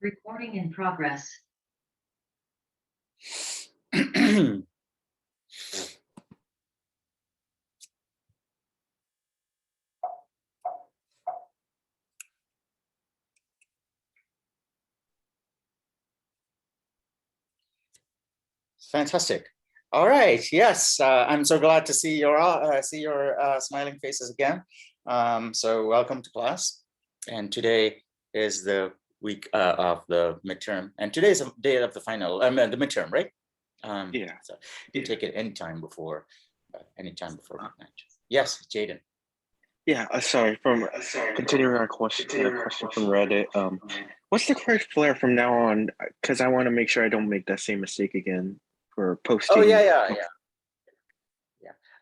Recording in progress. Fantastic. All right. Yes, I'm so glad to see your smiling faces again. So welcome to class. And today is the week of the midterm, and today is the day of the final. The midterm, right? Yeah. So you take it anytime before midnight. Yes, Jaden. Yeah. Sorry. From continuing our question from Reddit. What's the correct flare from now on? Because I want to make sure I don't make that same mistake again for posting. Oh yeah.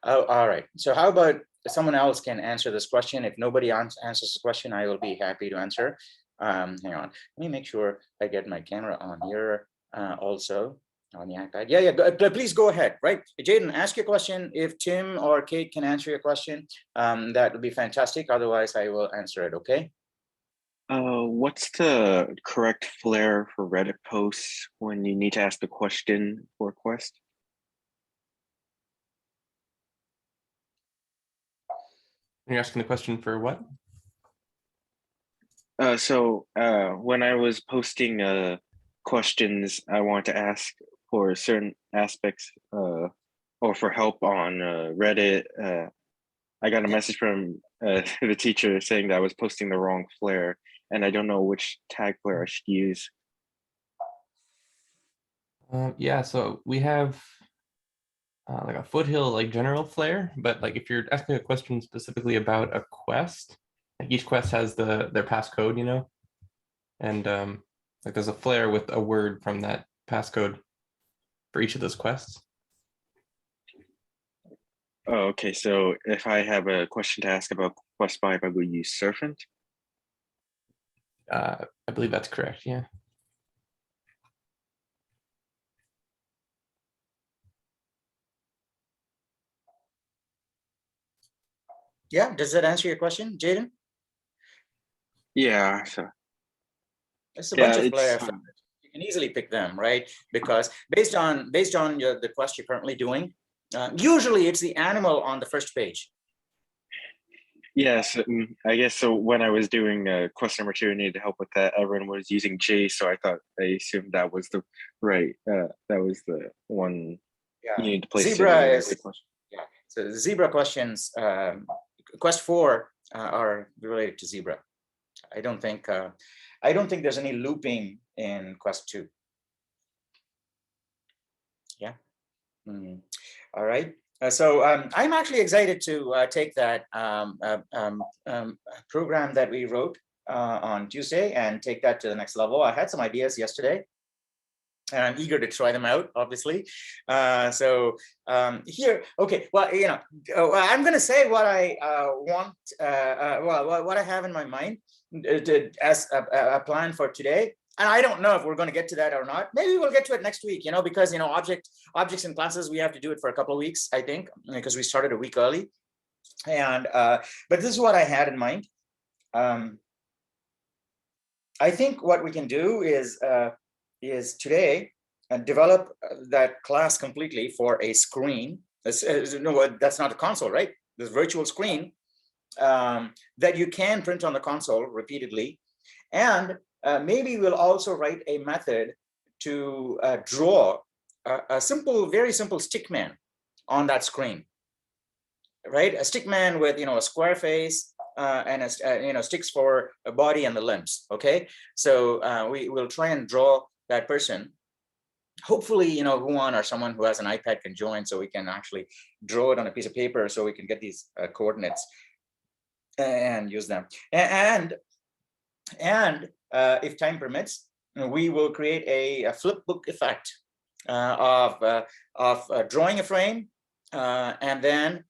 Oh, all right. So how about someone else can answer this question? If nobody answers this question, I will be happy to answer. Hang on. Let me make sure I get my camera on here also on the iPad. Yeah. Please go ahead. Right, Jaden, ask your question. If Tim or Kate can answer your question, that would be fantastic. Otherwise, I will answer it. Okay. What's the correct flare for Reddit posts when you need to ask the question for a quest? You're asking the question for what? So when I was posting questions I want to ask for certain aspects or for help on Reddit, I got a message from the teacher saying that I was posting the wrong flare, and I don't know which tag flare I should use. Yeah, so we have like a foothill like general flare, but like if you're asking a question specifically about a quest, like each quest has their passcode, you know, and like there's a flare with a word from that passcode for each of those quests. Oh, okay. So if I have a question to ask about quest 5, I will use Serpent. I believe that's correct. Yeah. Yeah. Does that answer your question, Jaden? Yeah. So it's a bunch of flares. You can easily pick them, right? Because based on the quest you're currently doing, usually it's the animal on the first page. Yes, I guess so. When I was doing quest number 2, I needed help with that. Everyone was using J, so I assumed that was the right. That was the one. Yeah. You need to place Zebra it is. Yeah. So the zebra questions, quest 4 are related to zebra. I don't think there's any looping in quest 2. Yeah. All right. So I'm actually excited to take that program that we wrote on Tuesday and take that to the next level. I had some ideas yesterday, and I'm eager to try them out, obviously. So here, okay, well, you know, I'm going to say what I want, what I have in my mind as a plan for today. And I don't know if we're going to get to that or not. Maybe we'll get to it next week, you know, because, you know, objects and classes, we have to do it for a couple of weeks, I think, because we started a week early. And but this is what I had in mind. I think what we can do is today develop that class completely for a screen. No, that's not a console, right? This virtual screen that you can print on the console repeatedly. And maybe we'll also write a method to draw a very simple stick man on that screen, right? A stick man with, you know, a square face and sticks for a body and the limbs. Okay, so we will try and draw that person. Hopefully, you know, Huan or someone who has an iPad can join, so we can actually draw it on a piece of paper, so we can get these coordinates and use them. And if time permits, we will create a flip book effect of drawing a frame and then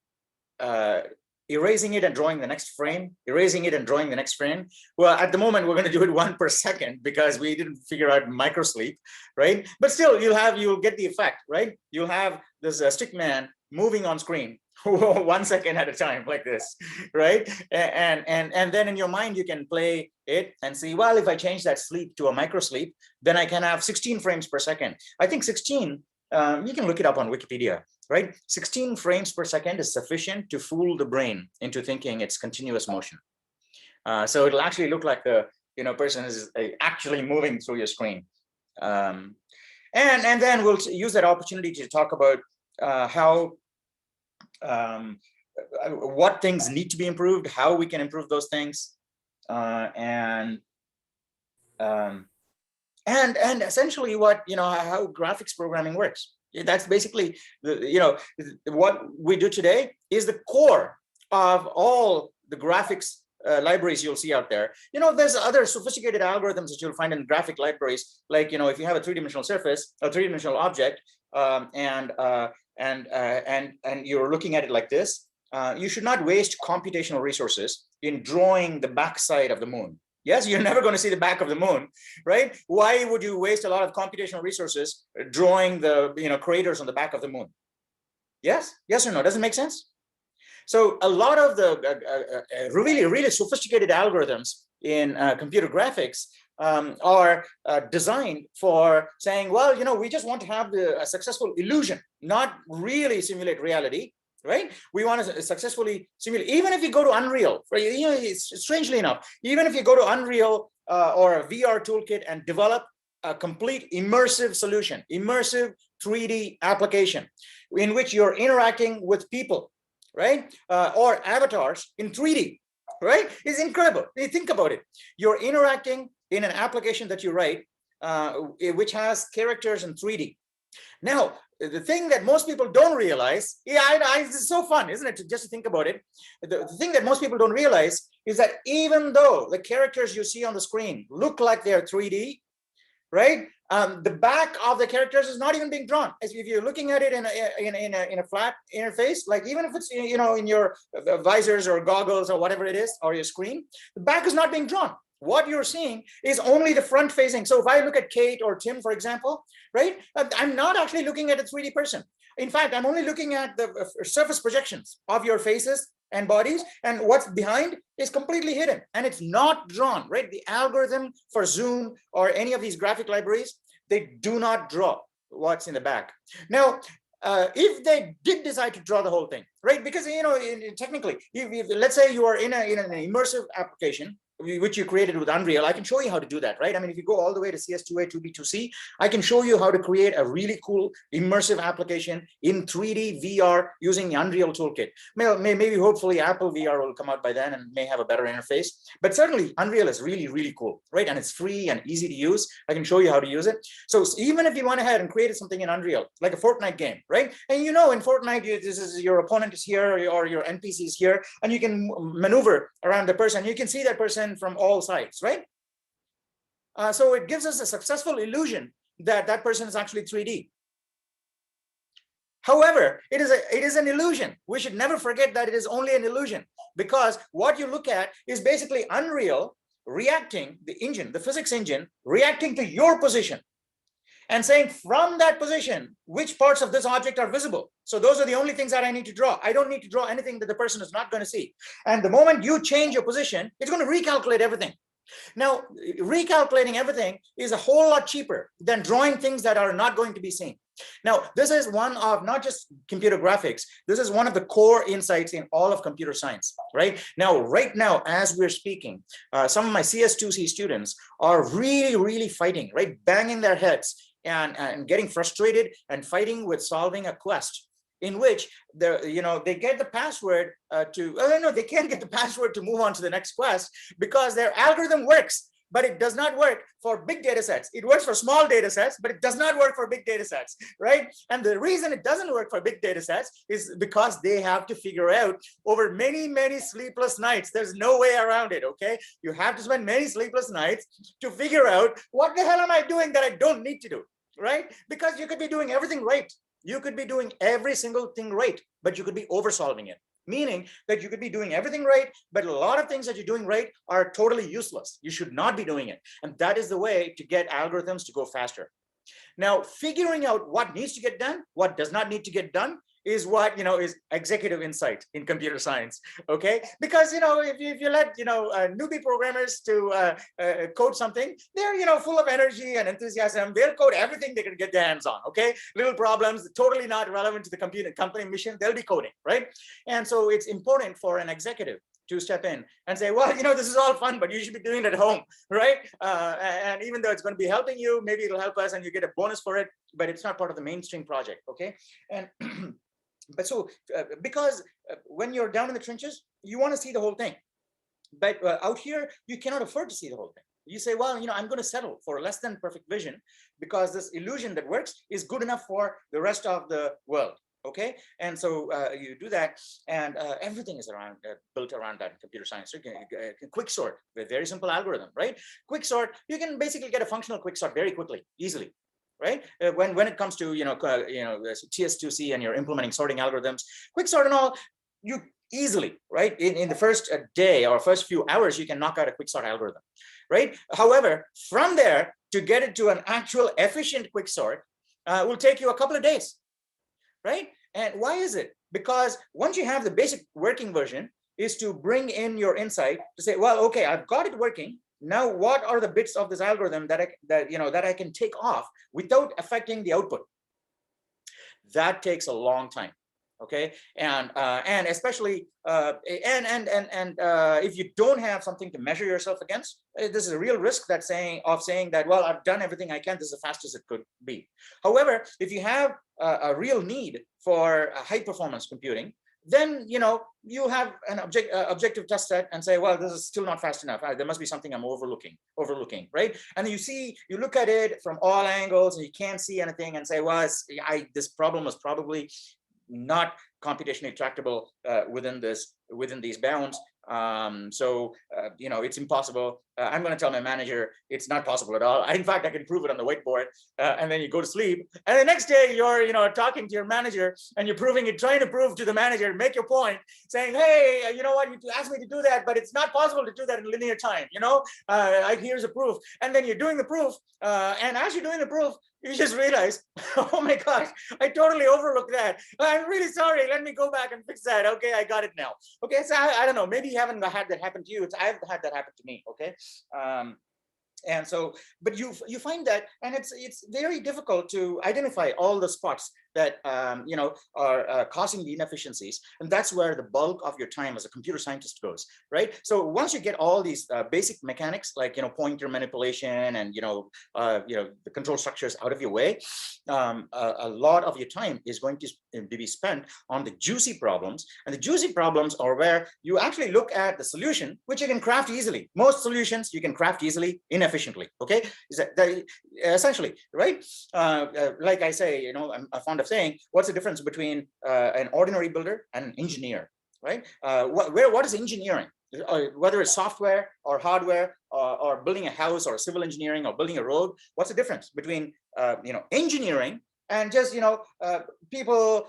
erasing it and drawing the next frame, erasing it and drawing the next frame. Well, at the moment, we're going to do it 1 per second because we didn't figure out microsleep, right? But still, you'll get the effect, right? You'll have this stick man moving on screen, 1 second at a time, like this, right? And then in your mind, you can play it and see, well, if I change that sleep to a micro sleep, then I can have 16 frames per second. I think 16, you can look it up on Wikipedia, right? 16 frames per second is sufficient to fool the brain into thinking it's continuous motion. So it'll actually look like the person is actually moving through your screen. And then we'll use that opportunity to talk about how what things need to be improved, how we can improve those things, and essentially what how graphics programming works. That's basically what we do today is the core of all the graphics libraries you'll see out there. There's other sophisticated algorithms that you'll find in graphic libraries, like if you have a three-dimensional surface, a three-dimensional object, and you're looking at it like this, you should not waste computational resources in drawing the backside of the moon. Yes, you're never going to see the back of the moon, right? Why would you waste a lot of computational resources drawing the craters on the back of the moon? Yes or no? Doesn't make sense? So a lot of the really sophisticated algorithms in computer graphics are designed for saying, well, we just want to have a successful illusion, not really simulate reality, right? We want to successfully simulate. Even if you go to Unreal, right? Strangely enough, even if you go to Unreal or a VR toolkit and develop a complete immersive solution, immersive 3D application in which you're interacting with people, right? Or avatars in 3D, right? It's incredible. You think about it. You're interacting in an application that you write, which has characters in 3D. Now, the thing that most people don't realize, it's so fun, isn't it? Just to think about it. The thing that most people don't realize is that even though the characters you see on the screen look like they're 3D, right? The back of the characters is not even being drawn. As if you're looking at it in a flat interface, like even if it's in your visors or goggles or whatever it is, or your screen, the back is not being drawn. What you're seeing is only the front facing. So if I look at Kate or Tim, for example, right, I'm not actually looking at a 3D person. In fact, I'm only looking at the surface projections of your faces and bodies, and what's behind is completely hidden and it's not drawn, right? The algorithm for Zoom or any of these graphic libraries, they do not draw what's in the back. Now, if they did decide to draw the whole thing, right? Because technically, if let's say you are in an immersive application, which you created with Unreal, I can show you how to do that, right? I mean, if you go all the way to CS2A, 2B, 2C, I can show you how to create a really cool immersive application in 3D VR using the Unreal toolkit. Maybe hopefully Apple VR will come out by then and may have a better interface, but certainly Unreal is really cool, right? And it's free and easy to use. I can show you how to use it. So even if you went ahead and created something in Unreal, like a Fortnite game, right? And in Fortnite, your opponent is here or your NPC is here, and you can maneuver around the person. You can see that person from all sides, right? So it gives us a successful illusion that that person is actually 3D. However, it is an illusion. We should never forget that it is only an illusion, because what you look at is basically Unreal reacting, the engine, the physics engine, reacting to your position and saying from that position, which parts of this object are visible. So those are the only things that I need to draw. I don't need to draw anything that the person is not going to see. And the moment you change your position, it's going to recalculate everything. Now, recalculating everything is a whole lot cheaper than drawing things that are not going to be seen. Now, this is one of not just computer graphics, this is one of the core insights in all of computer science, right? Right now, as we're speaking, some of my CS2C students are really fighting, right? Banging their heads and getting frustrated and fighting with solving a quest in which they get the password they can't get the password to move on to the next quest because their algorithm works, but it does not work for big data sets. It works for small data sets, but it does not work for big data sets, right? And the reason it doesn't work for big data sets is because they have to figure out over many sleepless nights. There's no way around it, okay? You have to spend many sleepless nights to figure out what the hell am I doing that I don't need to do, right? Because you could be doing everything right. You could be doing every single thing right, but you could be oversolving it. Meaning that you could be doing everything right, but a lot of things that you're doing right are totally useless. You should not be doing it. And that is the way to get algorithms to go faster. Now, figuring out what needs to get done, what does not need to get done, is what, is executive insight in computer science. Okay, because if you let newbie programmers to code something, they're full of energy and enthusiasm. They'll code everything they can get their hands on. Okay, little problems totally not relevant to the company mission, they'll be coding, right? And so it's important for an executive to step in and say, well, this is all fun, but you should be doing it at home, right? And even though it's going to be helping you, maybe it'll help us and you get a bonus for it, but it's not part of the mainstream project, okay? And but so because when you're down in the trenches, you want to see the whole thing, but out here you cannot afford to see the whole thing. You say, well, I'm going to settle for less than perfect vision because this illusion that works is good enough for the rest of the world. Okay, and so you do that, and everything is built around that in computer science. So you can quicksort with very simple algorithm, right? Quicksort, you can basically get a functional quicksort very quickly, easily, right? When it comes to CS2C and you're implementing sorting algorithms, quicksort and all, you easily, right? In the first day or first few hours, you can knock out a quicksort algorithm, right? However, from there to get it to an actual efficient quicksort will take you a couple of days. Right? And why is it? Because once you have the basic working version, is to bring in your insight to say, well, okay, I've got it working. Now, what are the bits of this algorithm that I can take off without affecting the output? That takes a long time. Okay, and especially if you don't have something to measure yourself against, this is a real risk saying that, well, I've done everything I can, this is the fastest it could be. However, if you have a real need for high performance computing, then you have an objective test set and say, well, this is still not fast enough. There must be something I'm overlooking, right? And you look at it from all angles and you can't see anything and say, well, this problem was probably not computationally tractable within these bounds. So it's impossible. I'm going to tell my manager it's not possible at all. In fact, I can prove it on the whiteboard. And then you go to sleep, and the next day you're talking to your manager and you're trying to prove to the manager, make your point, saying, hey, you know what, you asked me to do that, but it's not possible to do that in linear time. Here's a proof, and then you're doing the proof, and as you're doing the proof, you just realize, oh my gosh, I totally overlooked that. I'm really sorry. Let me go back and fix that. Okay, I got it now. Okay, so I don't know. Maybe you haven't had that happen to you. I've had that happen to me. Okay. And so, but you find that, and it's very difficult to identify all the spots that are causing the inefficiencies, and that's where the bulk of your time as a computer scientist goes, right? So once you get all these basic mechanics, like pointer manipulation and the control structures out of your way, a lot of your time is going to be spent on the juicy problems, and the juicy problems are where you actually look at the solution, which you can craft easily. Most solutions you can craft easily, inefficiently. Okay, is that essentially, right? Like I say, I'm fond of saying, what's the difference between an ordinary builder and an engineer, right? What is engineering? Whether it's software or hardware or building a house or civil engineering or building a road, what's the difference between engineering and just people,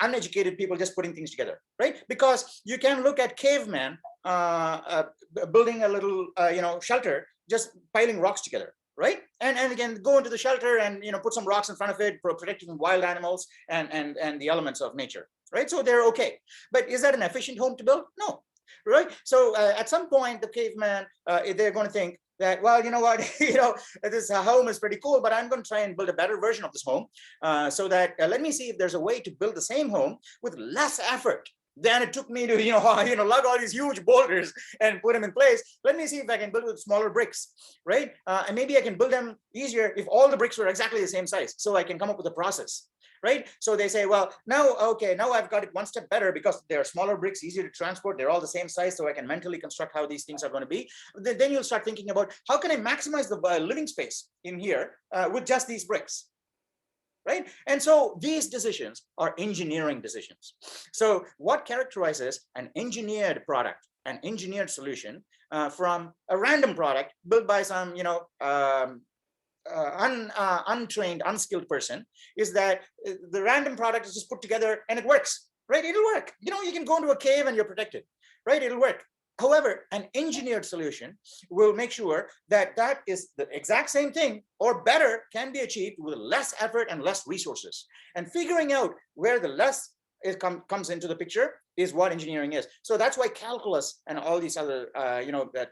uneducated people just putting things together, right? Because you can look at caveman building a little shelter, just piling rocks together, right? And again, go into the shelter and put some rocks in front of it for protecting from wild animals and the elements of nature, right? So they're okay. But is that an efficient home to build? No, right? So at some point, the caveman, they're going to think that, well, you know what, this home is pretty cool, but I'm going to try and build a better version of this home, so that let me see if there's a way to build the same home with less effort than it took me to lug all these huge boulders and put them in place. Let me see if I can build with smaller bricks, right? And maybe I can build them easier if all the bricks were exactly the same size, so I can come up with a process, right? So they say, well, now I've got it one step better because they're smaller bricks, easier to transport, they're all the same size, so I can mentally construct how these things are going to be. Then you'll start thinking about, how can I maximize the living space in here with just these bricks? Right? And so these decisions are engineering decisions. So what characterizes an engineered product, an engineered solution from a random product built by some, untrained, unskilled person, is that the random product is just put together and it works, right? It'll work. You can go into a cave and you're protected, right? It'll work. However, an engineered solution will make sure that that is the exact same thing or better can be achieved with less effort and less resources. And figuring out where the less comes into the picture is what engineering is. So that's why calculus and all these other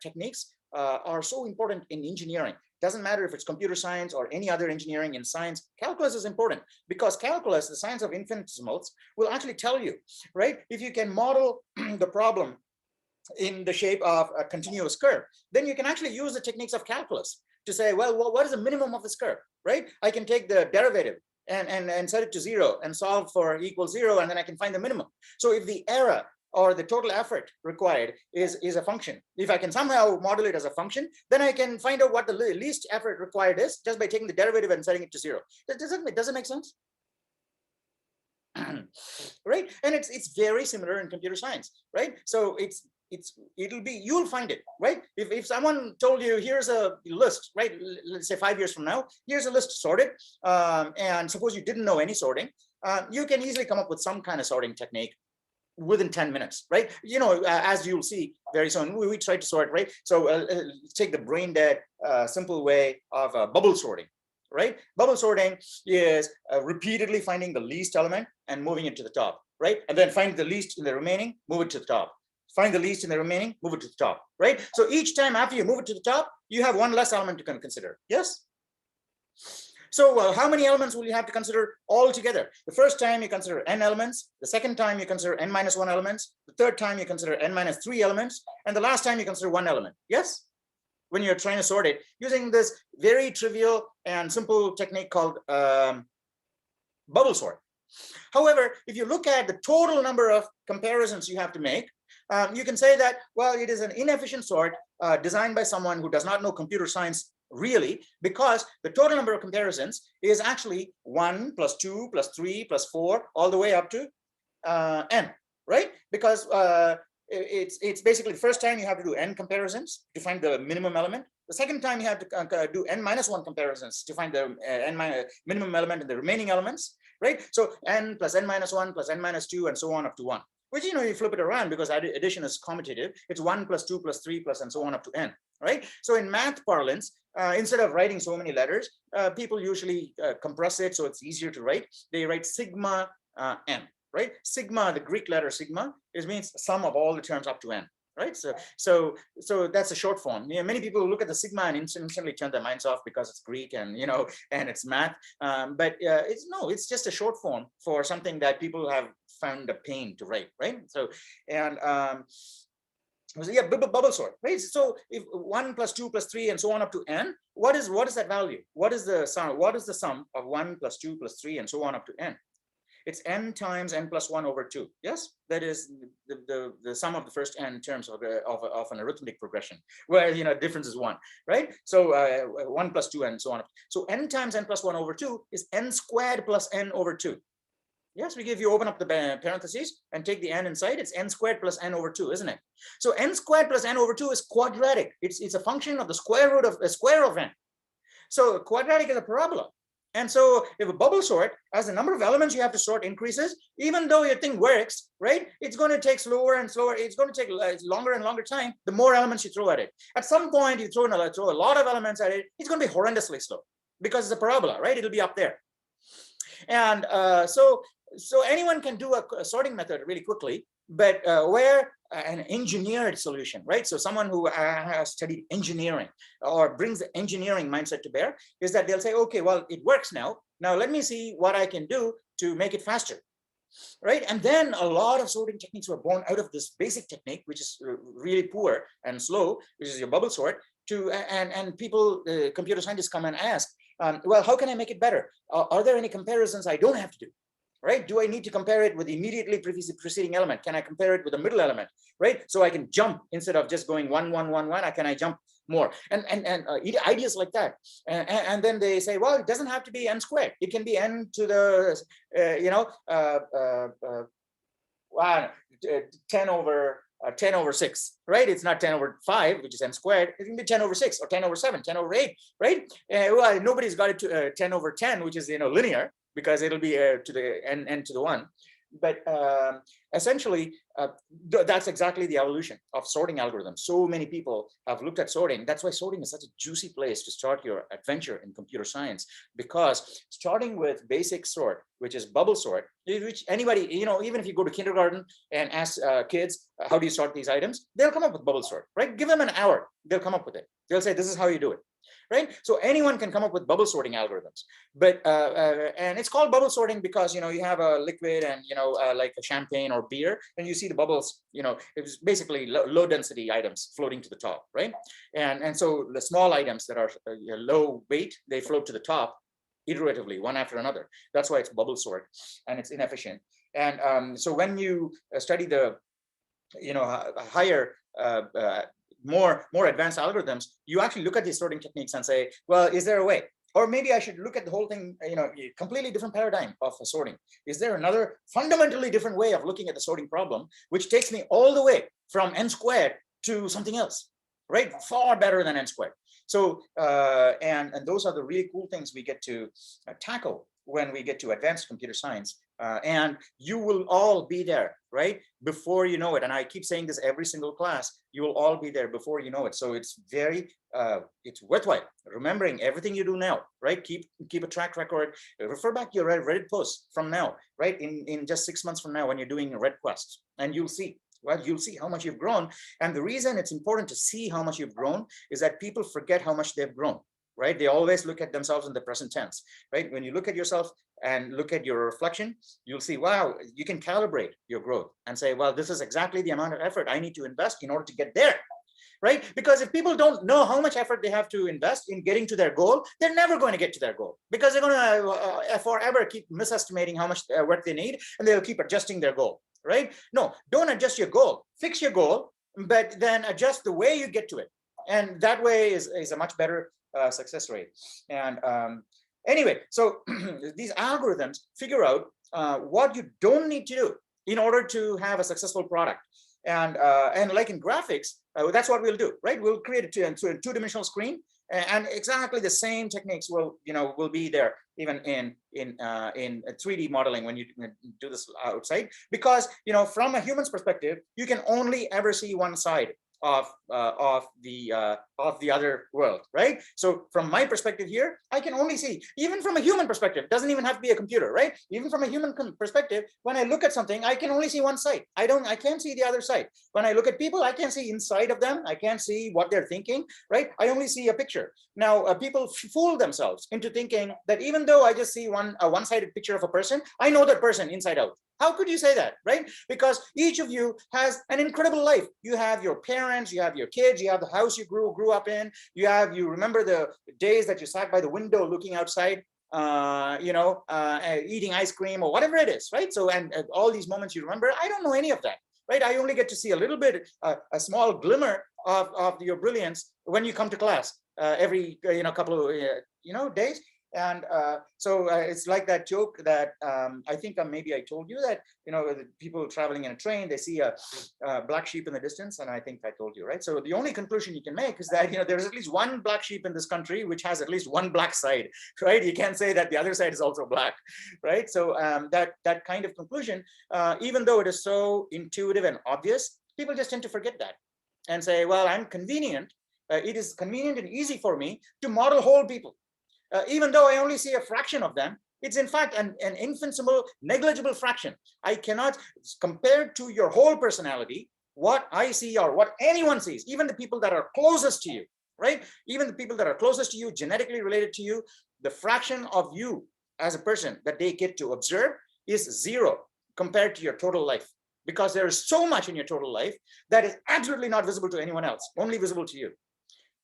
techniques are so important in engineering. Doesn't matter if it's computer science or any other engineering in science, calculus is important, because calculus, the science of infinitesimals, will actually tell you, right? If you can model the problem in the shape of a continuous curve, then you can actually use the techniques of calculus to say, well, what is the minimum of this curve, right? I can take the derivative and set it to 0 and solve for equals 0, and then I can find the minimum. So if the error or the total effort required is a function, if I can somehow model it as a function, then I can find out what the least effort required is just by taking the derivative and setting it to 0. Does it make sense? Right? And it's very similar in computer science, right? So you'll find it, right? If someone told you, here's a list, right? Let's say 5 years from now, here's a list sorted, and suppose you didn't know any sorting, you can easily come up with some kind of sorting technique within 10 minutes, right? As you'll see very soon, we try to sort, right? So take the brain dead, simple way of bubble sorting, right? Bubble sorting is repeatedly finding the least element and moving it to the top, right? And then find the least in the remaining, move it to the top. Find the least in the remaining, move it to the top, right? So each time after you move it to the top, you have one less element to consider, yes? So how many elements will you have to consider all together? The first time you consider n elements, the second time you consider n minus 1 elements, the third time you consider n minus 3 elements, and the last time you consider 1 element, yes? When you're trying to sort it using this very trivial and simple technique called bubble sort. However, if you look at the total number of comparisons you have to make, you can say that, well, it is an inefficient sort designed by someone who does not know computer science really, because the total number of comparisons is actually 1 plus 2 plus 3 plus 4 all the way up to n, right? Because it's basically the first time you have to do n comparisons to find the minimum element. The second time you have to do n minus 1 comparisons to find the minimum element and the remaining elements, right? So n plus n minus 1 plus n minus 2 and so on up to 1. Which, you flip it around because addition is commutative. It's 1 plus 2 plus 3 plus and so on up to n, right? So in math parlance, instead of writing so many letters, people usually compress it so it's easier to write. They write sigma n, right? Sigma, the Greek letter sigma, means sum of all the terms up to n, right? So that's a short form. Many people look at the sigma and instantly turn their minds off because it's Greek and and it's math. But it's just a short form for something that people have found a pain to write, right? So yeah, bubble sort, right? So if 1 plus 2 plus 3 and so on up to n, what is that value? What is the sum? What is the sum of 1 plus 2 plus 3 and so on up to n? It's n times n plus 1 over 2. Yes, that is the sum of the first n terms of an arithmetic progression, where difference is 1, right? So 1 plus 2 and so on. So n times n plus 1 over 2 is n squared plus n over 2. Yes, if you open up the parentheses and take the n inside, it's n squared plus n over 2, isn't it? So n squared plus n over 2 is quadratic. It's a function of the square root of the square of n. So quadratic is a parabola. And so if a bubble sort, as the number of elements you have to sort increases, even though your thing works, right, it's going to take slower and slower. It's going to take longer and longer time, the more elements you throw at it. At some point, you throw a lot of elements at it, it's going to be horrendously slow because it's a parabola, right? It'll be up there. And so anyone can do a sorting method really quickly, but where an engineered solution, right? So someone who has studied engineering or brings the engineering mindset to bear is that they'll say, okay, well, it works now. Now let me see what I can do to make it faster, right? And then a lot of sorting techniques were born out of this basic technique, which is really poor and slow, which is your bubble sort. And people, computer scientists come and ask, well, how can I make it better? Are there any comparisons I don't have to do? Right? Do I need to compare it with the immediately preceding element? Can I compare it with the middle element? Right? So I can jump instead of just going 1, 1, 1, 1. Can I jump more? And ideas like that. And then they say, well, it doesn't have to be n squared. It can be n to the 10 over 6, right? It's not 10 over 5, which is n squared. It can be 10 over 6 or 10 over 7, 10 over 8, right? Well, nobody's got it to 10 over 10, which is linear, because it'll be to the n to the 1. But essentially, that's exactly the evolution of sorting algorithms. So many people have looked at sorting. That's why sorting is such a juicy place to start your adventure in computer science, because starting with basic sort, which is bubble sort, which anybody, even if you go to kindergarten and ask kids, how do you sort these items? They'll come up with bubble sort, right? Give them an hour, they'll come up with it. They'll say, this is how you do it. Right, so anyone can come up with bubble sorting algorithms, but and it's called bubble sorting because you have a liquid and like a champagne or beer, and you see the bubbles. It was basically low density items floating to the top, right? And so the small items that are low weight, they float to the top iteratively, one after another. That's why it's bubble sort, and it's inefficient. And so when you study the higher more advanced algorithms, you actually look at these sorting techniques and say, well, is there a way? Or maybe I should look at the whole thing, completely different paradigm of sorting. Is there another fundamentally different way of looking at the sorting problem, which takes me all the way from n squared to something else, right? Far better than n squared. So, and those are the really cool things we get to tackle when we get to advanced computer science. And you will all be there, right? Before you know it. And I keep saying this every single class, you will all be there before you know it. So it's it's worthwhile remembering everything you do now, right? Keep a track record, refer back to your Reddit posts from now, right? In just 6 months from now, when you're doing a Red Quest, and you'll see, well, you'll see how much you've grown. And the reason it's important to see how much you've grown is that people forget how much they've grown, right? They always look at themselves in the present tense, right? When you look at yourself and look at your reflection, you'll see, wow, you can calibrate your growth and say, well, this is exactly the amount of effort I need to invest in order to get there, right? Because if people don't know how much effort they have to invest in getting to their goal, they're never going to get to their goal, because they're going to forever keep misestimating how much work they need, and they'll keep adjusting their goal, right? No, don't adjust your goal, fix your goal, but then adjust the way you get to it. And that way is a much better success rate. And anyway, so these algorithms figure out what you don't need to do in order to have a successful product. And like in graphics, that's what we'll do, right? We'll create a two-dimensional screen, and exactly the same techniques will be there even in 3D modeling when you do this outside, because from a human's perspective, you can only ever see one side of the other world, right? So from my perspective here, I can only see, even from a human perspective, it doesn't even have to be a computer, right? Even from a human perspective, when I look at something, I can only see one side. I can't see the other side. When I look at people, I can't see inside of them. I can't see what they're thinking, right? I only see a picture. Now, people fool themselves into thinking that even though I just see a one-sided picture of a person, I know that person inside out. How could you say that, right? Because each of you has an incredible life. You have your parents, you have your kids, you have the house you grew up in, you remember the days that you sat by the window looking outside, eating ice cream or whatever it is, right? So, and all these moments you remember, I don't know any of that, right? I only get to see a little bit, a small glimmer of your brilliance when you come to class every couple of days. And so it's like that joke that I think maybe I told you that, the people traveling in a train, they see a black sheep in the distance. And I think I told you, right? So the only conclusion you can make is that, there's at least one black sheep in this country, which has at least one black side, right? You can't say that the other side is also black, right? So that kind of conclusion, even though it is so intuitive and obvious, people just tend to forget that and say, well, I'm convenient. It is convenient and easy for me to model whole people. Even though I only see a fraction of them, it's in fact an infinitesimal, negligible fraction. I cannot, compared to your whole personality, what I see or what anyone sees, even the people that are closest to you, right? Even the people that are closest to you, genetically related to you, the fraction of you as a person that they get to observe is zero compared to your total life. Because there is so much in your total life that is absolutely not visible to anyone else, only visible to you.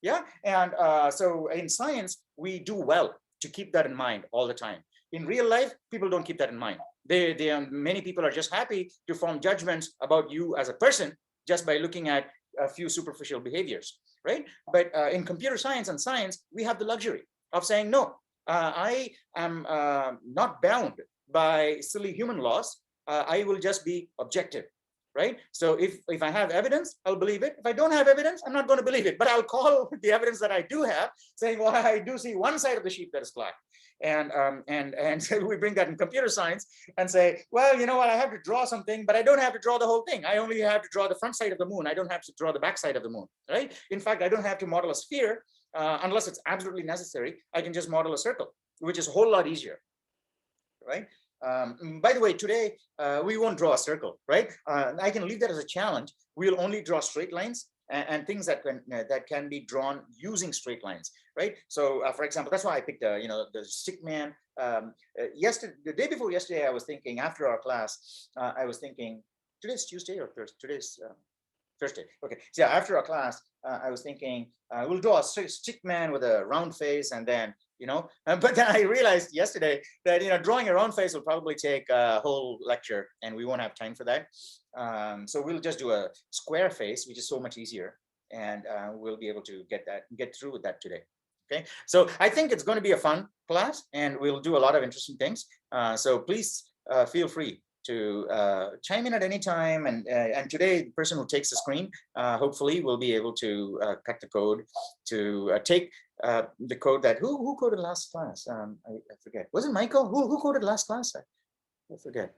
Yeah, and so in science, we do well to keep that in mind all the time. In real life, people don't keep that in mind. Many people are just happy to form judgments about you as a person just by looking at a few superficial behaviors, right? But in computer science and science, we have the luxury of saying, no, I am not bound by silly human laws. I will just be objective, right? So if I have evidence, I'll believe it. If I don't have evidence, I'm not going to believe it, but I'll call the evidence that I do have, saying, well, I do see one side of the sheep that is black. And so we bring that in computer science and say, well, you know what, I have to draw something, but I don't have to draw the whole thing. I only have to draw the front side of the moon. I don't have to draw the back side of the moon, right? In fact, I don't have to model a sphere unless it's absolutely necessary. I can just model a circle, which is a whole lot easier, right? By the way, today we won't draw a circle, right? I can leave that as a challenge. We'll only draw straight lines and things that can be drawn using straight lines, right? So, for example, that's why I picked the stick man. Yesterday, the day before yesterday, I was thinking after our class, I was thinking today's Tuesday or Thursday. Today's Thursday. Okay. So yeah, after our class, I was thinking we'll draw a stick man with a round face, and then but then I realized yesterday that drawing a round face will probably take a whole lecture, and we won't have time for that. So we'll just do a square face, which is so much easier, and we'll be able to get through with that today. Okay. So I think it's going to be a fun class, and we'll do a lot of interesting things. So please feel free to chime in at any time, and today the person who takes the screen hopefully will be able to cut the code to take the code that who coded last class. I forget. Was it Michael? Who coded last class? I forget.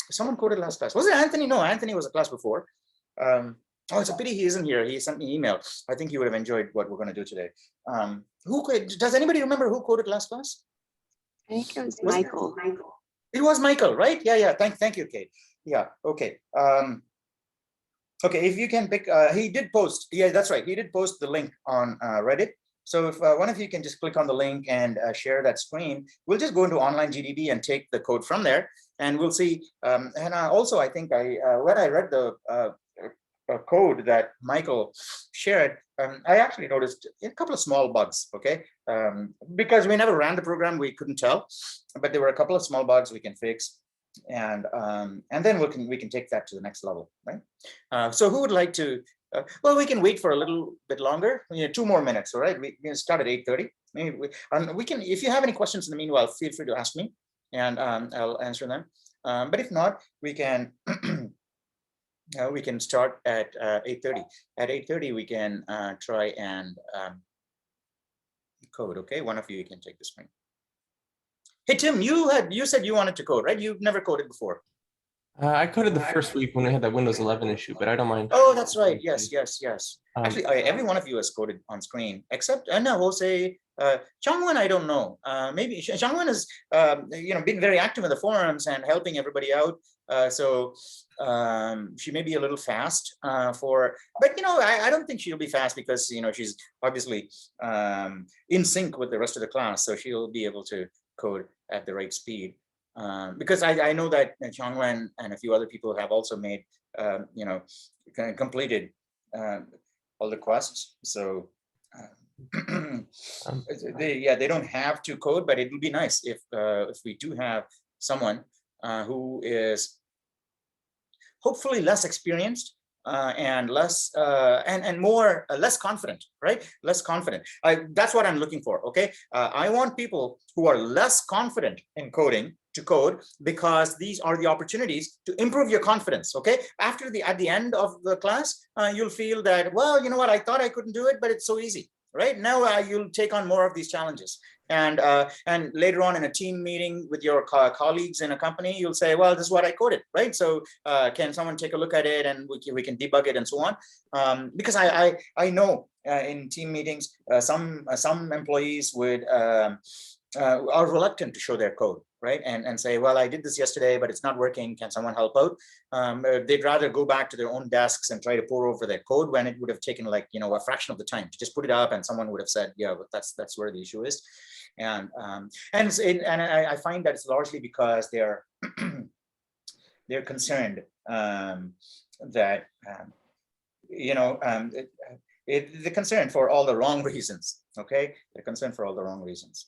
Someone coded last class. Was it Anthony? No, Anthony was a class before. Oh, it's a pity he isn't here. He sent me an email. I think he would have enjoyed what we're going to do today. Does anybody remember who coded last class? I think it was Michael. It was Michael, right? Yeah. Thank you, Kate. Yeah. Okay. Okay. If you can pick, he did post. Yeah, that's right. He did post the link on Reddit. So if one of you can just click on the link and share that screen, we'll just go into online GDB and take the code from there, and we'll see. And also, I think when I read the code that Michael shared, I actually noticed a couple of small bugs. Okay, because we never ran the program, we couldn't tell, but there were a couple of small bugs we can fix, and then we can take that to the next level, right? So who would like to? Well, we can wait for a little bit longer. 2 more minutes, all right? We can start at 8:30. Maybe we can. If you have any questions in the meanwhile, feel free to ask me, and I'll answer them. But if not, we can. We can start at 8:30. At 8:30, we can try and code. Okay, one of you can take the screen. Hey Tim, you said you wanted to code, right? You've never coded before. I coded the first week when we had that Windows 11 issue, but I don't mind. Oh, that's right. Yes. Actually, every one of you has coded on screen, except no, Jose. Changwan, I don't know. Maybe Changwan has been very active in the forums and helping everybody out. So she may be a little fast but I don't think she'll be fast because she's obviously in sync with the rest of the class, so she'll be able to code at the right speed. Because I know that Changwan and a few other people have also made completed all the quests. So they don't have to code, but it would be nice if we do have someone who is hopefully less experienced and less and more less confident, right? Less confident. That's what I'm looking for. Okay, I want people who are less confident in coding to code, because these are the opportunities to improve your confidence. Okay, at the end of the class, you'll feel that, well, you know what, I thought I couldn't do it, but it's so easy. Right now, you'll take on more of these challenges, and later on in a team meeting with your colleagues in a company, you'll say, well, this is what I coded, right? So can someone take a look at it, and we can debug it and so on. Because I know in team meetings, some employees are reluctant to show their code, right? And say, well, I did this yesterday, but it's not working. Can someone help out? They'd rather go back to their own desks and try to pour over their code when it would have taken a fraction of the time to just put it up, and someone would have said, yeah, but that's where the issue is. And I find that it's largely because they're concerned that they're concerned for all the wrong reasons. Okay, they're concerned for all the wrong reasons.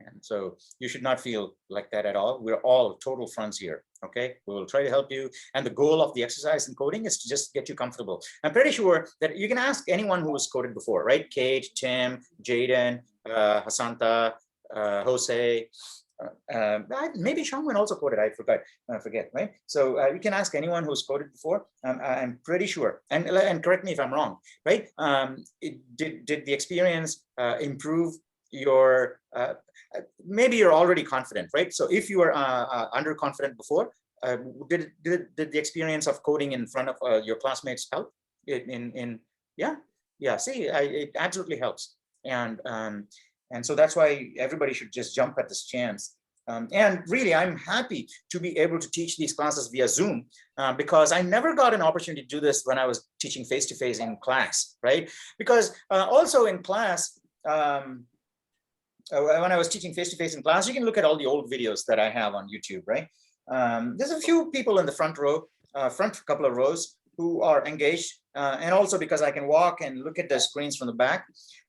And so you should not feel like that at all. We're all total friends here. Okay, we will try to help you. And the goal of the exercise in coding is to just get you comfortable. I'm pretty sure that you can ask anyone who has coded before, right? Kate, Tim, Jaden, Hasanta, Jose, maybe Shangwin also coded. I forget, right? So you can ask anyone who's coded before. I'm pretty sure, and correct me if I'm wrong, right? Did the experience improve your? Maybe you're already confident, right? So if you were underconfident before, did the experience of coding in front of your classmates help? Yeah. See, it absolutely helps, and so that's why everybody should just jump at this chance. And really, I'm happy to be able to teach these classes via Zoom because I never got an opportunity to do this when I was teaching face-to-face in class, right? Because also in class, when I was teaching face-to-face in class, you can look at all the old videos that I have on YouTube, right? There's a few people in the front row, front couple of rows who are engaged, and also because I can walk and look at the screens from the back.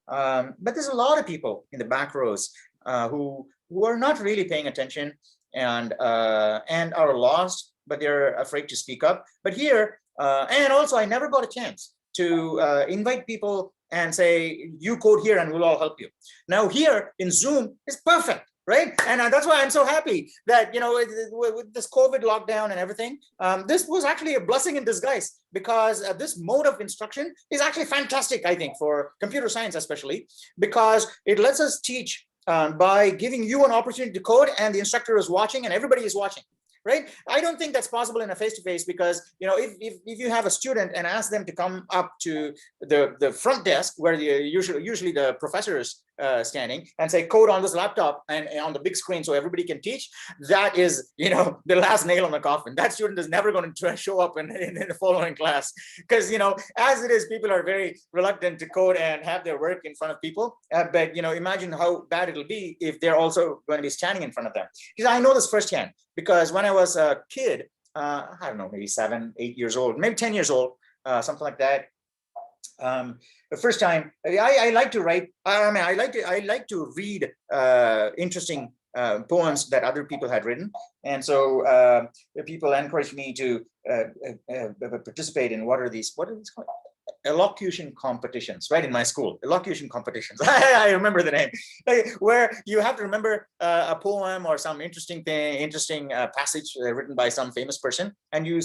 But there's a lot of people in the back rows who are not really paying attention and are lost, but they're afraid to speak up. But here, and also I never got a chance to invite people and say, you code here and we'll all help you. Now here in Zoom is perfect, right? And that's why I'm so happy that, with this COVID lockdown and everything, this was actually a blessing in disguise, because this mode of instruction is actually fantastic, I think, for computer science especially, because it lets us teach by giving you an opportunity to code, and the instructor is watching and everybody is watching. Right? I don't think that's possible in a face-to-face, because if you have a student and ask them to come up to the front desk where usually the professor is standing and say code on this laptop and on the big screen so everybody can teach, that is the last nail on the coffin. That student is never going to show up in the following class, because as it is, people are very reluctant to code and have their work in front of people. But imagine how bad it'll be if they're also going to be standing in front of them. Because I know this firsthand, because when I was a kid, I don't know, maybe 7, 8 years old, maybe 10 years old, something like that. The first time I like to write, I like to read interesting poems that other people had written. And so people encouraged me to participate in what are these called? Elocution competitions, right? In my school, elocution competitions. I remember the name, where you have to remember a poem or some interesting passage written by some famous person, and you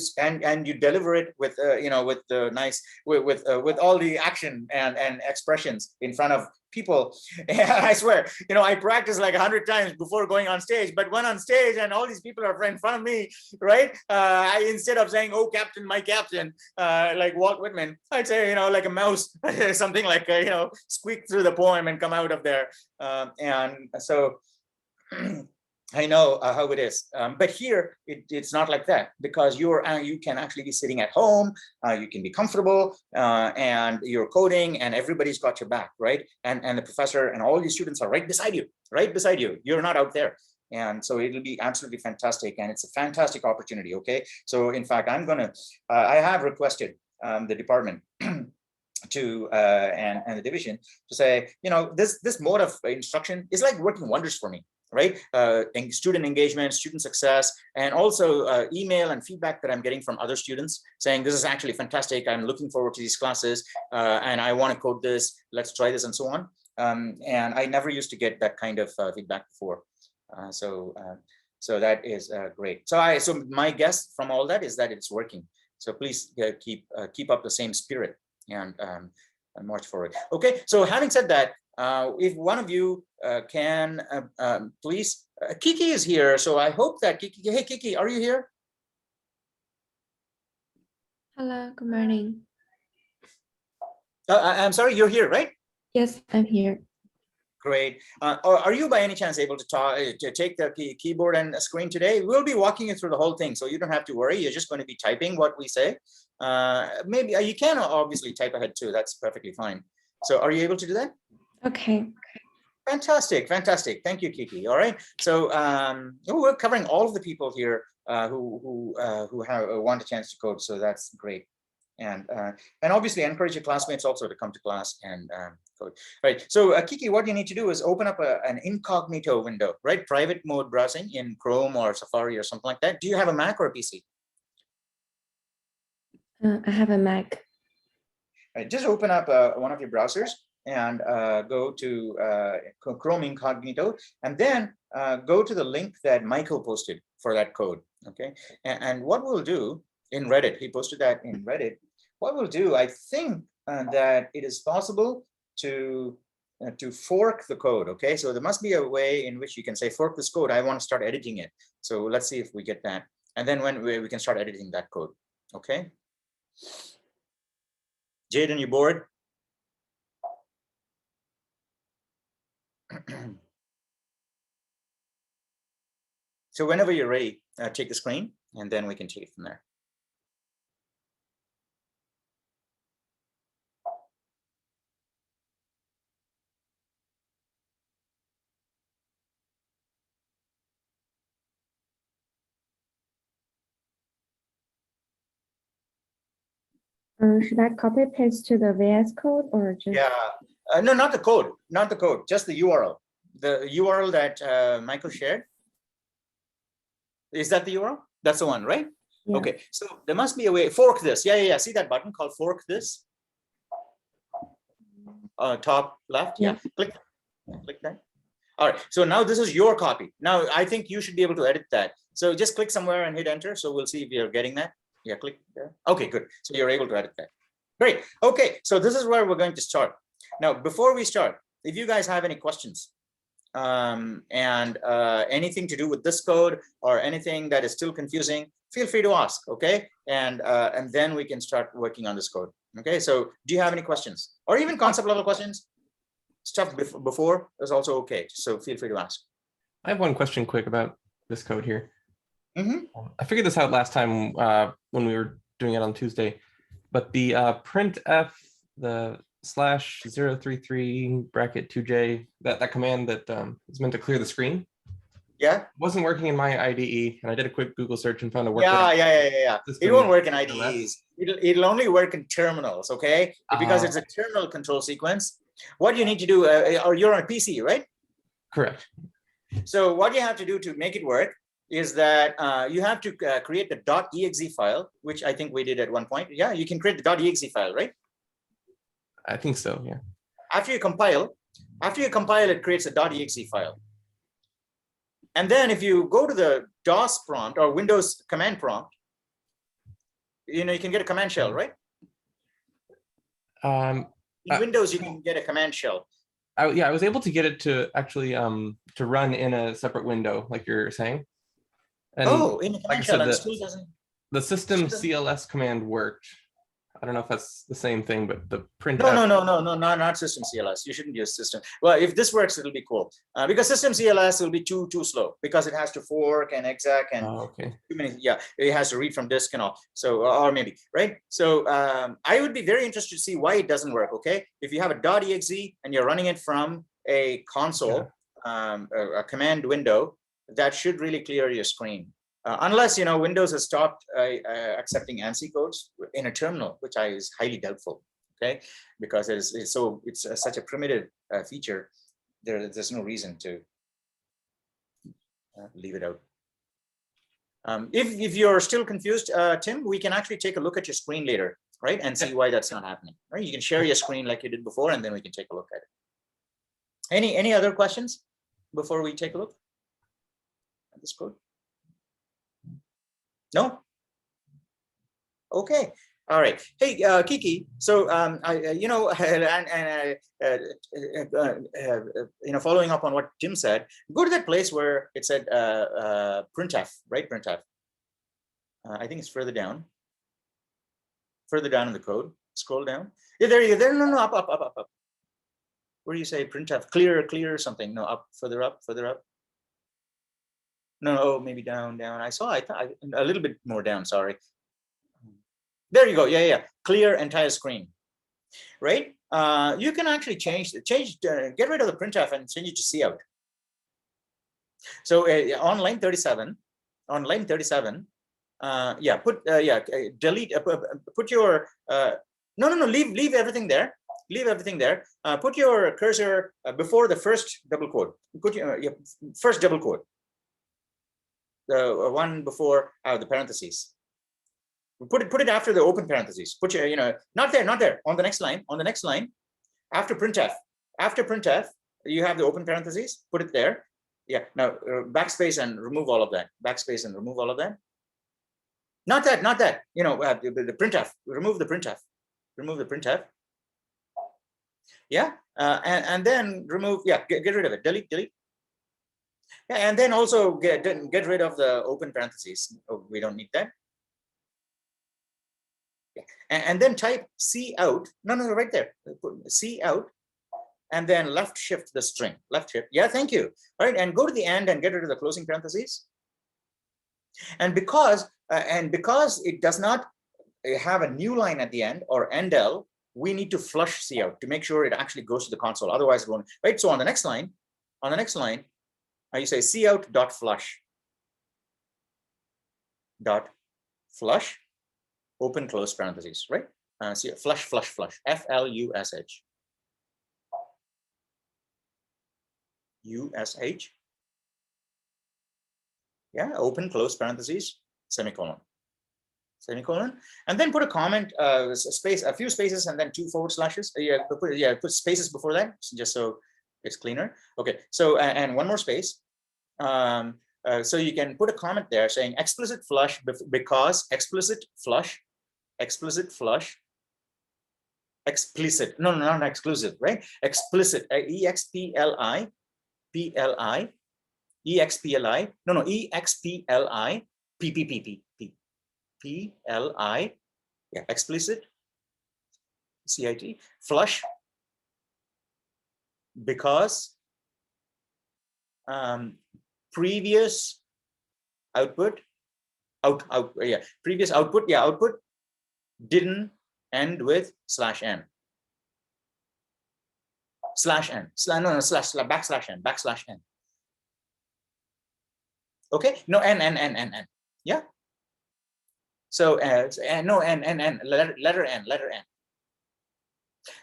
deliver it with with the nice with all the action and expressions in front of people. And I swear, I practiced like 100 times before going on stage, but when on stage and all these people are in front of me, right? I, instead of saying, "Oh, Captain, my Captain," like Walt Whitman, I'd say, like a mouse, something like, squeak through the poem and come out of there. And so I know how it is, but here it's not like that, because you can actually be sitting at home, you can be comfortable, and you're coding, and everybody's got your back, right? And the professor and all your students are right beside you. You're not out there, and so it'll be absolutely fantastic, and it's a fantastic opportunity. Okay, so in fact, I have requested the department to and the division to say, this mode of instruction is like working wonders for me. Right? Student engagement, student success, and also email and feedback that I'm getting from other students saying, this is actually fantastic. I'm looking forward to these classes, and I want to code this. Let's try this, and so on. And I never used to get that kind of feedback before. So that is great. So my guess from all that is that it's working. So please keep up the same spirit and march forward. Okay. So having said that, if one of you can please, Kiki is here, so I hope that Kiki, hey Kiki, are you here? Hello, good morning. I'm sorry, you're here, right? Yes, I'm here. Great. Are you by any chance able to take the keyboard and screen today? We'll be walking you through the whole thing, so you don't have to worry. You're just going to be typing what we say. Maybe you can obviously type ahead too. That's perfectly fine. So are you able to do that? Okay. Fantastic. Thank you, Kiki. All right. So we're covering all of the people here who want a chance to code. So that's great. And obviously encourage your classmates also to come to class and code. All right. So Kiki, what you need to do is open up an incognito window, right? Private mode browsing in Chrome or Safari or something like that. Do you have a Mac or a PC? I have a Mac. Right, just open up one of your browsers and go to Chrome Incognito, and then go to the link that Michael posted for that code. Okay, and what we'll do in Reddit, he posted that in Reddit. What we'll do, I think that it is possible to fork the code. Okay, so there must be a way in which you can say fork this code. I want to start editing it. So let's see if we get that, and then when we can start editing that code. Okay. Jaden, you bored? So whenever you're ready, take the screen, and then we can take it from there. Should I copy paste to the VS Code or just? Yeah, no, not the code, not the code, just the URL. The URL that Michael shared. Is that the URL? That's the one, right? Yeah. Okay, so there must be a way. Fork this. Yeah. See that button called fork this? Top left. Yeah. Click that. All right. So now this is your copy. Now I think you should be able to edit that. So just click somewhere and hit enter. So we'll see if you're getting that. Yeah, click there. Okay, good. So you're able to edit that. Great. Okay, so this is where we're going to start. Now, before we start, if you guys have any questions and anything to do with this code or anything that is still confusing, feel free to ask. Okay, and then we can start working on this code. Okay, so do you have any questions or even concept level questions? Stuff before is also okay. So feel free to ask. I have one question quick about this code here. Mm-hmm. I figured this out last time when we were doing it on Tuesday, but the printf, the /033 bracket 2j, that command that is meant to clear the screen, Yeah, wasn't working in my IDE, and I did a quick Google search and found a workaround. Yeah. It won't work in IDEs. It'll only work in terminals, okay? Because it's a terminal control sequence. What you need to do, or you're on a PC, right? Correct. So what you have to do to make it work is that you have to create the .exe file, which I think we did at one point. Yeah, you can create the .exe file, right? I think so, yeah. After you compile, it creates a .exe file. And then if you go to the DOS prompt or Windows command prompt, you can get a command shell, right? In Windows, you can get a command shell. I was able to get it to actually to run in a separate window, like you're saying. And In a command like I shell, said, and still doesn't. The system CLS command worked. I don't know if that's the same thing, but the print. No, not system CLS. You shouldn't use system. Well, if this works, it'll be cool. Because system CLS will be too slow because it has to fork and exec and too many. Yeah, it has to read from disk and all. So, or maybe right. So, I would be very interested to see why it doesn't work. Okay, if you have a .exe and you're running it from a console, a command window, that should really clear your screen. Unless Windows has stopped accepting ANSI codes in a terminal, which is highly doubtful. Okay, because it's such a primitive feature. There's no reason to leave it out. If you're still confused, Tim, we can actually take a look at your screen later, right, and see why that's not happening. Right, you can share your screen like you did before, and then we can take a look at it. Any other questions before we take a look at this code? No? Okay. All right. Hey, Kiki. So, following up on what Tim said, go to that place where it said printf, right? Printf. I think it's further down. Further down in the code. Scroll down. Yeah, there you go. There. No, up. Where do you say printf? Clear something. No, up, further up. No, maybe down. I thought a little bit more down, sorry. There you go, yeah. Clear entire screen, right? You can actually get rid of the printf and change it to cout. So on line 37, delete, put your, leave everything there. Put your cursor before the first double quote. Put your first double quote. The one before the parentheses. Put it after the open parentheses. Put your, not there. On the next line. After printf, you have the open parentheses, put it there. Yeah, now backspace and remove all of that. Backspace and remove all of that. Not that, you know, the printf, remove the printf. Remove the printf. Yeah, and then remove, yeah, get rid of it, delete. Yeah, and then also get rid of the open parentheses. Oh, we don't need that. Yeah. And then type C out. No, right there. Put C out, and then left shift the string. Left shift. Yeah, thank you. All right, and go to the end and get rid of the closing parentheses. And because it does not have a new line at the end or endl, we need to flush C out to make sure it actually goes to the console. Otherwise, it won't. Right. So on the next line, you say C out dot flush. Dot flush, open close parentheses, right? See, flush, F-L-U-S-H. U-S-H. Yeah, open close parentheses, semicolon. And then put a comment, space, a few spaces, and then 2 forward slashes. Put spaces before that, just so it's cleaner. Okay, so and one more space. So you can put a comment there saying explicit flush because explicit flush, no, not exclusive, right? Explicit, E-X-P-L-I, E-X-P-L-I, no, E-X-P-L-I, P-P-P-P-P-L-I, yeah, explicit, C-I-T, flush, because previous output, previous output, output didn't end with /n. Backslash n. Okay, no, n. Yeah. So no, n, letter n.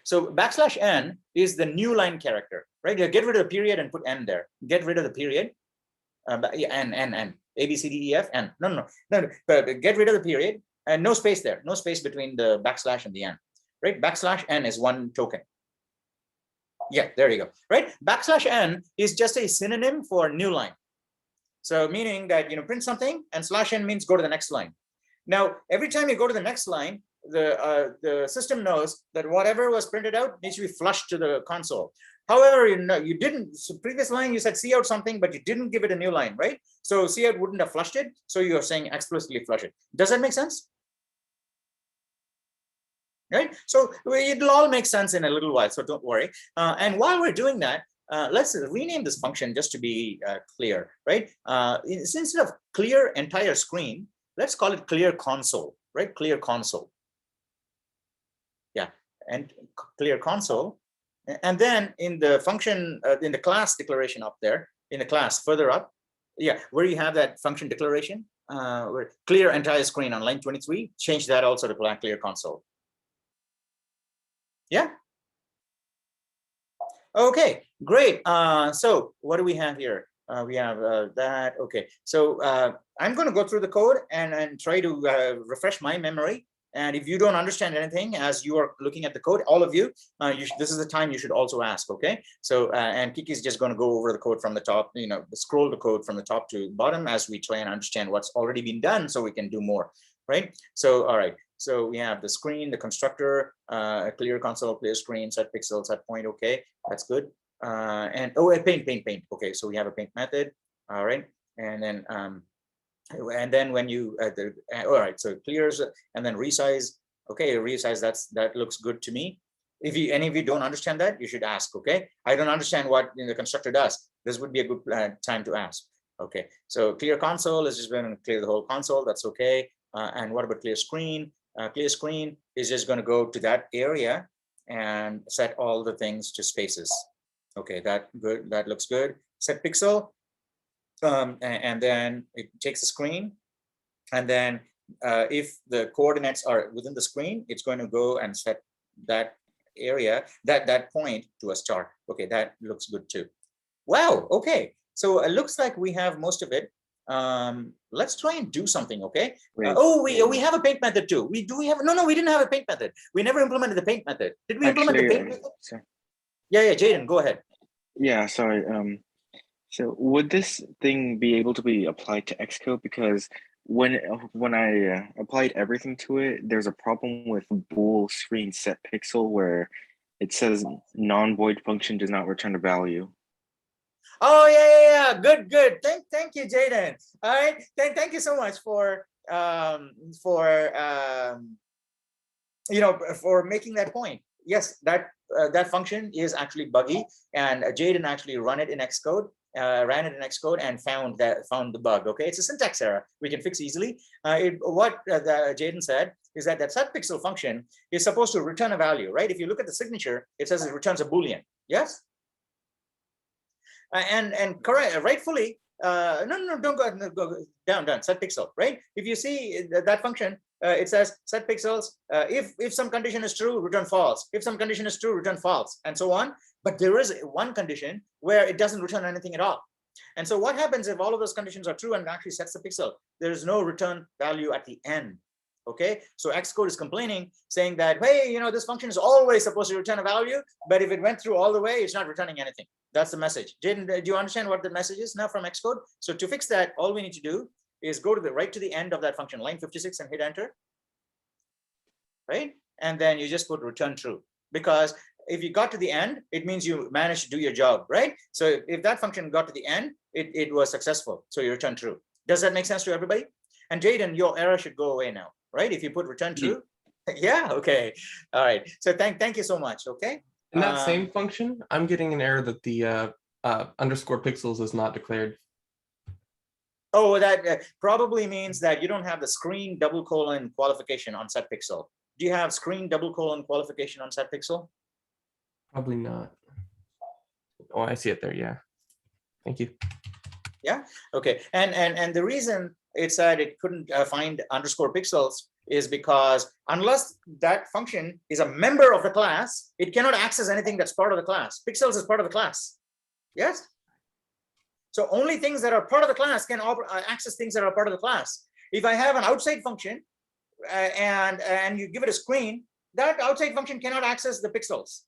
So backslash n is the new line character, right? You get rid of the period and put n there. Get rid of the period. N. A, B, C, D, E, F, N. No. But get rid of the period and no space there. No space between the backslash and the n, right? Backslash n is one token. Yeah, there you go, right? Backslash n is just a synonym for new line. So meaning that, you know, print something and /n means go to the next line. Now, every time you go to the next line, the system knows that whatever was printed out needs to be flushed to the console. However, you didn't, so previous line you said C out something, but you didn't give it a new line, right? So C out wouldn't have flushed it. So you're saying explicitly flush it. Does that make sense? Right? So it'll all make sense in a little while, so don't worry. And while we're doing that, let's rename this function just to be clear, right? Instead of clear entire screen, let's call it clear console, right? Clear console. Yeah, and clear console. And then in the function, in the class declaration up there, in the class further up, yeah, where you have that function declaration, where clear entire screen on line 23, change that also to clear console. Yeah. Okay, great. So what do we have here? We have that. Okay, so I'm going to go through the code and try to refresh my memory. And if you don't understand anything as you are looking at the code, all of you, this is the time you should also ask. Okay, so and Kiki is just going to go over the code from the top, scroll the code from the top to bottom as we try and understand what's already been done so we can do more, right? So all right. So we have the screen, the constructor, clear console, clear screen, set pixel, set point. Okay, that's good. And paint. Okay, so we have a paint method. All right, and then when you all right, so clears and then resize. Okay, resize. That looks good to me. If any of you don't understand that, you should ask. Okay, I don't understand what the constructor does. This would be a good time to ask. Okay, so clear console is just going to clear the whole console. That's okay. And what about clear screen? Clear screen is just going to go to that area and set all the things to spaces. Okay, that looks good. Set pixel, and then it takes the screen, and then if the coordinates are within the screen, it's going to go and set that area, that point to a star. Okay, that looks good too. Wow. Okay, so it looks like we have most of it. Let's try and do something. Okay. We have a paint method too. We didn't have a paint method. We never implemented the paint method. Did we implement the paint method? Yeah, Jaden, go ahead. Yeah, sorry. So would this thing be able to be applied to Xcode? Because when I applied everything to it, there's a problem with bool screen set pixel where it says non-void function does not return a value. Oh yeah. Good. Thank you, Jaden. All right. Thank you so much for for making that point. Yes, that function is actually buggy, and Jaden actually ran it in Xcode and found the bug. Okay, it's a syntax error we can fix easily. What Jaden said is that set pixel function is supposed to return a value, right? If you look at the signature, it says it returns a boolean. Yes. And correct, rightfully, no, don't go down set pixel, right? If you see that function, it says set pixels, if some condition is true, return false. If some condition is true, return false, and so on. But there is one condition where it doesn't return anything at all. And so what happens if all of those conditions are true and it actually sets the pixel? There is no return value at the end. Okay, so Xcode is complaining, saying that, hey, this function is always supposed to return a value, but if it went through all the way, it's not returning anything. That's the message. Jaden, do you understand what the message is now from Xcode? So to fix that, all we need to do is go to right to the end of that function, line 56, and hit enter. Right, and then you just put return true, because if you got to the end, it means you managed to do your job, right? So if that function got to the end, it was successful. So you return true. Does that make sense to everybody? And Jaden, your error should go away now, right? If you put return true. Yeah, okay. All right. So thank you so much. Okay. In that same function, I'm getting an error that the underscore pixels is not declared. Oh, that probably means that you don't have the screen : qualification on set pixel. Do you have screen : qualification on set pixel? Probably not. Oh, I see it there. Yeah. Thank you. Yeah. Okay. And the reason it said it couldn't find underscore pixels is because unless that function is a member of the class, it cannot access anything that's part of the class. Pixels is part of the class. Yes. So only things that are part of the class can access things that are part of the class. If I have an outside function and you give it a screen, that outside function cannot access the pixels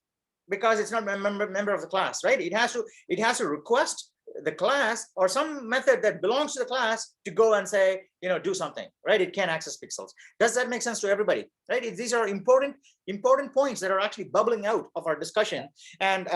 because it's not a member of the class, right? It has to request the class or some method that belongs to the class to go and say, do something, right? It can't access pixels. Does that make sense to everybody, right? These are important points that are actually bubbling out of our discussion. And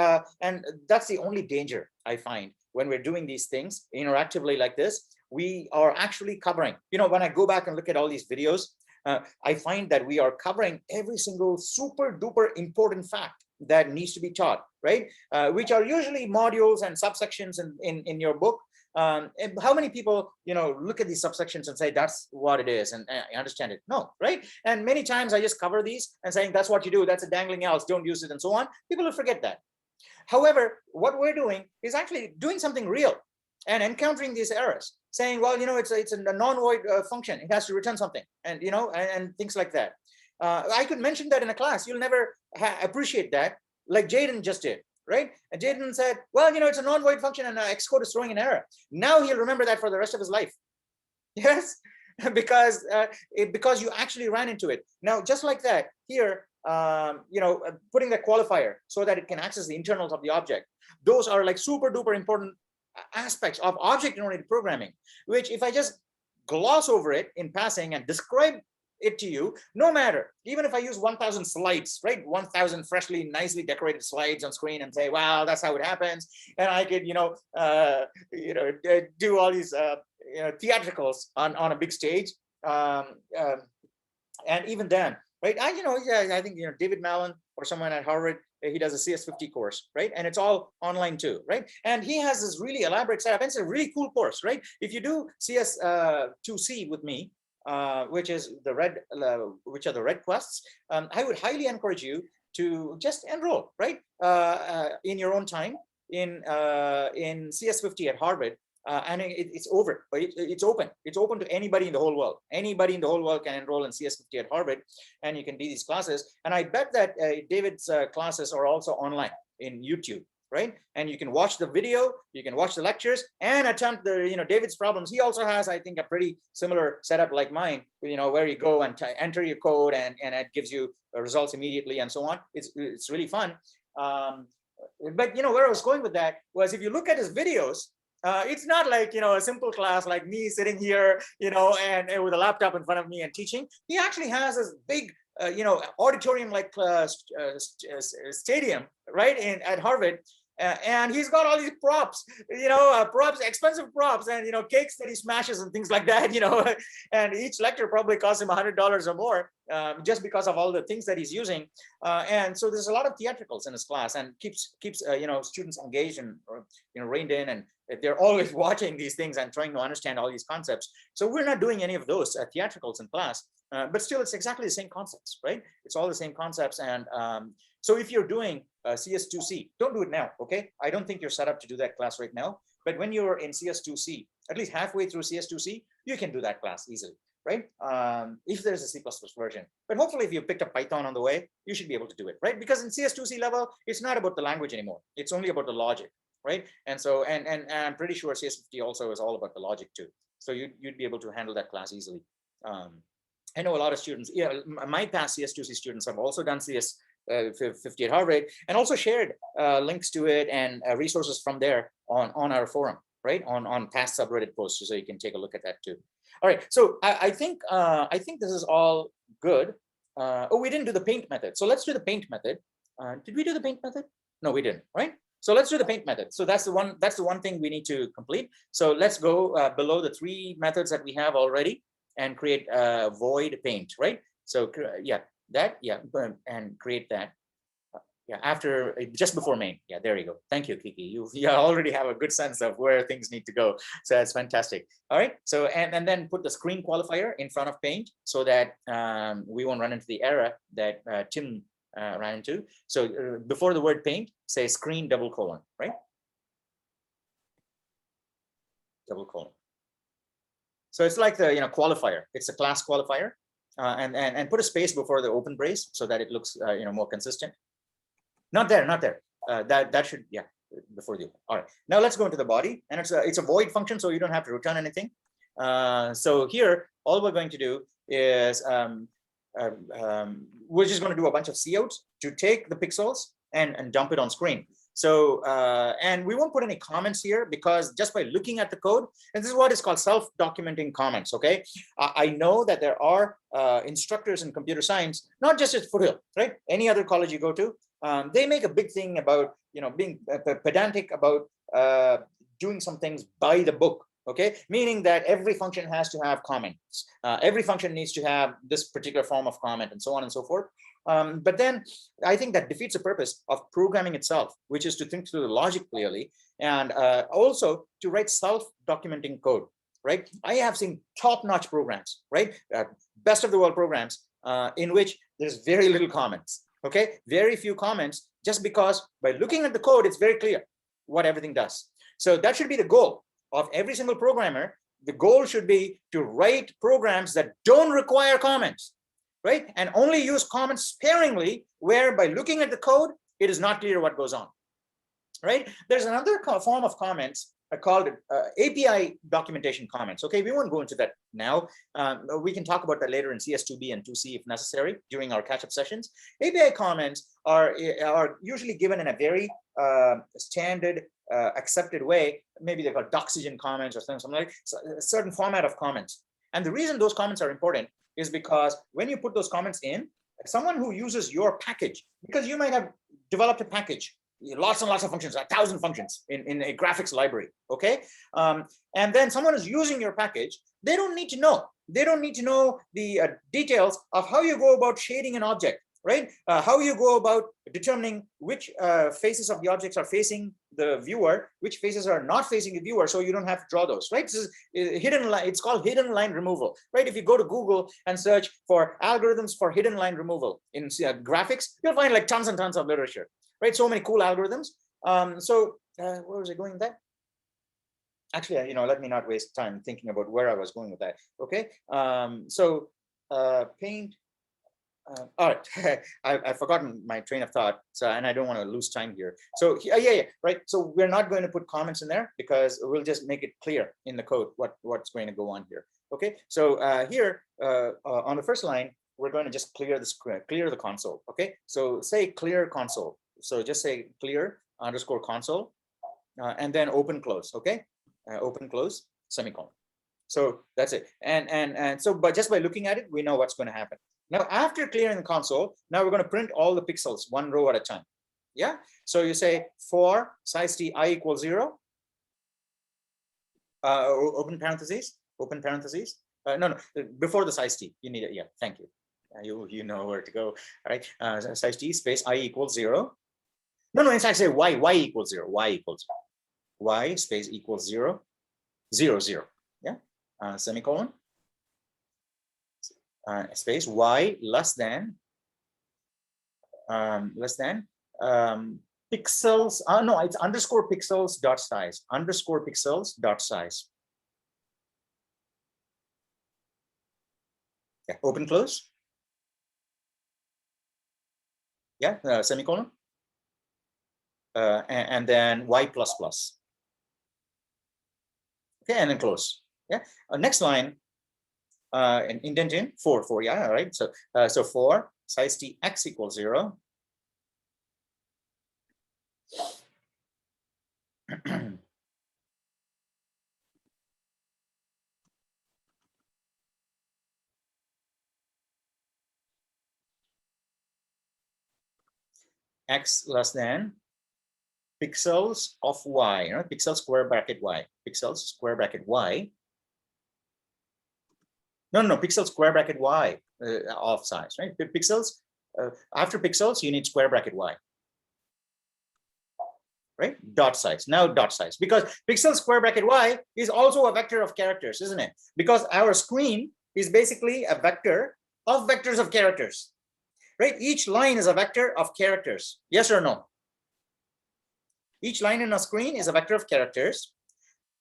that's the only danger I find when we're doing these things interactively like this. We are actually covering, when I go back and look at all these videos, I find that we are covering every single super duper important fact that needs to be taught, right? Which are usually modules and subsections in your book. How many people, look at these subsections and say, that's what it is, and I understand it? No, right? And many times I just cover these and saying, that's what you do, that's a dangling else, don't use it, and so on. People will forget that. However, what we're doing is actually doing something real and encountering these errors, saying, well, it's a non-void function, it has to return something, and and things like that. I could mention that in a class. You'll never appreciate that, like Jaden just did, right? And Jaden said, well, it's a non-void function and Xcode is throwing an error. Now he'll remember that for the rest of his life. Yes, because you actually ran into it. Now, just like that, here, putting the qualifier so that it can access the internals of the object. Those are like super duper important aspects of object-oriented programming, which if I just gloss over it in passing and describe it to you, no matter, even if I use 1,000 slides, right? 1,000 freshly, nicely decorated slides on screen and say, wow, that's how it happens. And I could, do all these, theatricals on a big stage. And even then, right? I think, David Mallon or someone at Harvard, he does a CS2A course, right? And it's all online too, right? And he has this really elaborate setup. And it's a really cool course, right? If you do CS2C with me, which are the red quests, I would highly encourage you to just enroll, right? In your own time in CS2A at Harvard. And it's over, but it's open. It's open to anybody in the whole world. Anybody in the whole world can enroll in CS2A at Harvard, and you can do these classes. And I bet that David's classes are also online in YouTube, right? And you can watch the video, you can watch the lectures, and attempt the David's problems. He also has, I think, a pretty similar setup like mine, where you go and enter your code and it gives you results immediately and so on. It's really fun. But where I was going with that was, if you look at his videos, it's not like a simple class like me sitting here, and with a laptop in front of me and teaching. He actually has this big, auditorium like stadium, right, at Harvard. And he's got all these props, props, expensive props, and cakes that he smashes and things like that, and each lecture probably costs him $100 or more, just because of all the things that he's using. And so there's a lot of theatricals in his class, and keeps students engaged and reined in, and they're always watching these things and trying to understand all these concepts. So we're not doing any of those theatricals in class, but still it's exactly the same concepts, right? It's all the same concepts. And so if you're doing CS2C, don't do it now, okay? I don't think you're set up to do that class right now, but when you're in CS2C, at least halfway through CS2C, you can do that class easily, right? If there's a C++ version. But hopefully if you picked up Python on the way, you should be able to do it, right? Because in CS2C level, it's not about the language anymore. It's only about the logic, right? And so, and I'm pretty sure CS50 also is all about the logic too. So you'd be able to handle that class easily. I know a lot of students, my past CS2C students have also done CS50 at Harvard, and also shared links to it and resources from there on our forum, right? On past subreddit posts, so you can take a look at that too. All right, so I think this is all good. Oh, we didn't do the paint method, so let's do the paint method. Did we do the paint method? No, we didn't, right? So let's do the paint method. So that's the one thing we need to complete. So let's go below the 3 methods that we have already and create a void paint, right? So and create that. After, just before main. Yeah, there you go. Thank you, Kiki. You already have a good sense of where things need to go. So that's fantastic. All right. So and then put the screen qualifier in front of paint so that we won't run into the error that Tim ran into. So before the word paint, say screen : right? : So it's like the qualifier. It's a class qualifier, and put a space before the open brace so that it looks more consistent. Not there. That should, before the open. All right. Now let's go into the body, and it's a void function, so you don't have to return anything. So here, all we're going to do is we're just going to do a bunch of coutts to take the pixels and dump it on screen. So, and we won't put any comments here, because just by looking at the code, and this is what is called self-documenting comments, okay? I know that there are instructors in computer science, not just at Foothill, right? Any other college you go to, they make a big thing about, being pedantic about doing some things by the book, okay? Meaning that every function has to have comments. Every function needs to have this particular form of comment, and so on and so forth. But then I think that defeats the purpose of programming itself, which is to think through the logic clearly, and also to write self-documenting code, right? I have seen top-notch programs, right? Best of the world programs in which there's very little comments, okay? Very few comments, just because by looking at the code, it's very clear what everything does. So that should be the goal of every single programmer. The goal should be to write programs that don't require comments, right? And only use comments sparingly, where by looking at the code, it is not clear what goes on, right? There's another form of comments called API documentation comments. Okay, we won't go into that now. We can talk about that later in CS2B and 2C if necessary during our catch-up sessions. API comments are usually given in a very standard, accepted way. Maybe they've got Doxygen comments or something like a certain format of comments. And the reason those comments are important is because when you put those comments in, someone who uses your package, because you might have developed a package, lots and lots of functions, 1,000 functions in a graphics library, okay? And then someone is using your package, they don't need to know. They don't need to know the details of how you go about shading an object, right? How you go about determining which faces of the objects are facing the viewer, which faces are not facing the viewer, so you don't have to draw those, right? This is hidden line. It's called hidden line removal, right? If you go to Google and search for algorithms for hidden line removal in graphics, you'll find like tons and tons of literature, right? So many cool algorithms. Where was I going with that? Actually, let me not waste time thinking about where I was going with that. Okay. Paint. All right, I've forgotten my train of thought, so, and I don't want to lose time here. So right. So we're not going to put comments in there, because we'll just make it clear in the code what's going to go on here. Okay. So here on the first line, we're going to just clear the console. Okay. So say clear console. So just say clear underscore console, and then open close. Okay, open close semicolon. So that's it. And so, but just by looking at it, we know what's going to happen. Now, after clearing the console, now we're going to print all the pixels one row at a time. Yeah. So you say for size t I equals 0. Open parentheses. Open parentheses. No, before the size t, you need it. Yeah. Thank you. You know where to go. All right. Size t space I equals 0. No. It's actually y equals 0. Y equals 0. Y space equals 0. 0 0. Yeah. Semicolon. Space y less than pixels. No, it's underscore pixels dot size. Underscore pixels dot size. Yeah. Open close. Yeah. Semicolon. And then y plus plus. Okay, and then close. Yeah. Next line. And indent in 4. Yeah. All right. So for size t x equals 0. X less than pixels of y, you know, pixel square bracket y, pixels square bracket y. No, pixel square bracket y of size, right? Pixels, after pixels, you need square bracket y, right? Dot size, now dot size, because pixel square bracket y is also a vector of characters, isn't it? Because our screen is basically a vector of vectors of characters, right? Each line is a vector of characters, yes or no? Each line in a screen is a vector of characters,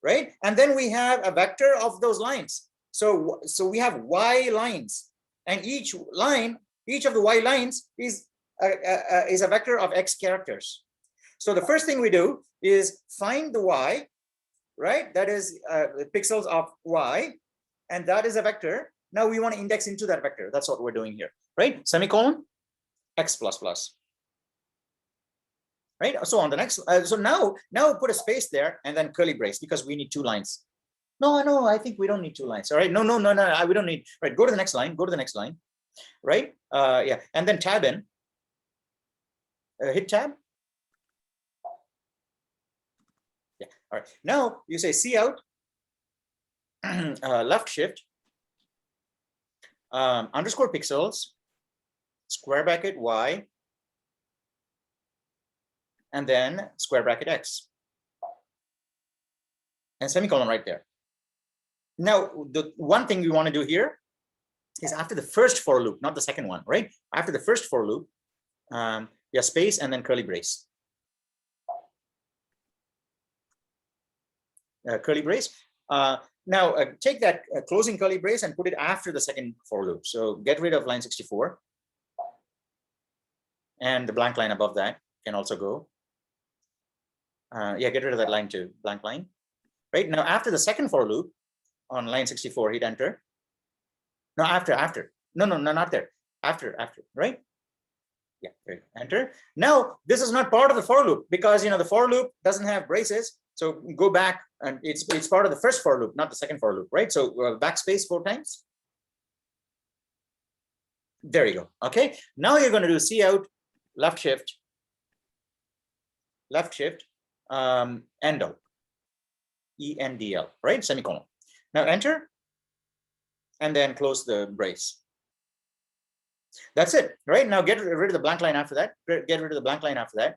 right? And then we have a vector of those lines. So we have y lines, and each line, each of the y lines is a vector of x characters. So the first thing we do is find the y, right? That is pixels of y, and that is a vector. Now we want to index into that vector. That's what we're doing here, right? Semicolon, x plus plus. Right. So on the next, so now put a space there and then curly brace, because we need 2 lines. No, I think we don't need 2 lines. All right. No, we don't need. Right. Go to the next line. Go to the next line. Right. Yeah. And then tab in. Hit tab. Yeah. All right. Now you say C out. Left shift. Underscore pixels. Square bracket y. And then square bracket x, and semicolon right there. Now, the one thing we want to do here is after the first for loop, not the second one, right? After the first for loop, yeah, space and then curly brace. Curly brace. Now, take that closing curly brace and put it after the second for loop. So get rid of line 64. And the blank line above that can also go. Yeah, get rid of that line too, blank line. Right now, after the second for loop on line 64, hit enter. No, after. No, not there. After, right? Yeah, there, enter. Now, this is not part of the for loop, because the for loop doesn't have braces. So go back, and it's part of the first for loop, not the second for loop, right? So backspace 4 times. There you go. Okay. Now you're going to do C out, left shift, endl, ENDL, right? Semicolon. Now enter, and then close the brace. That's it, right? Now get rid of the blank line after that. Get rid of the blank line after that.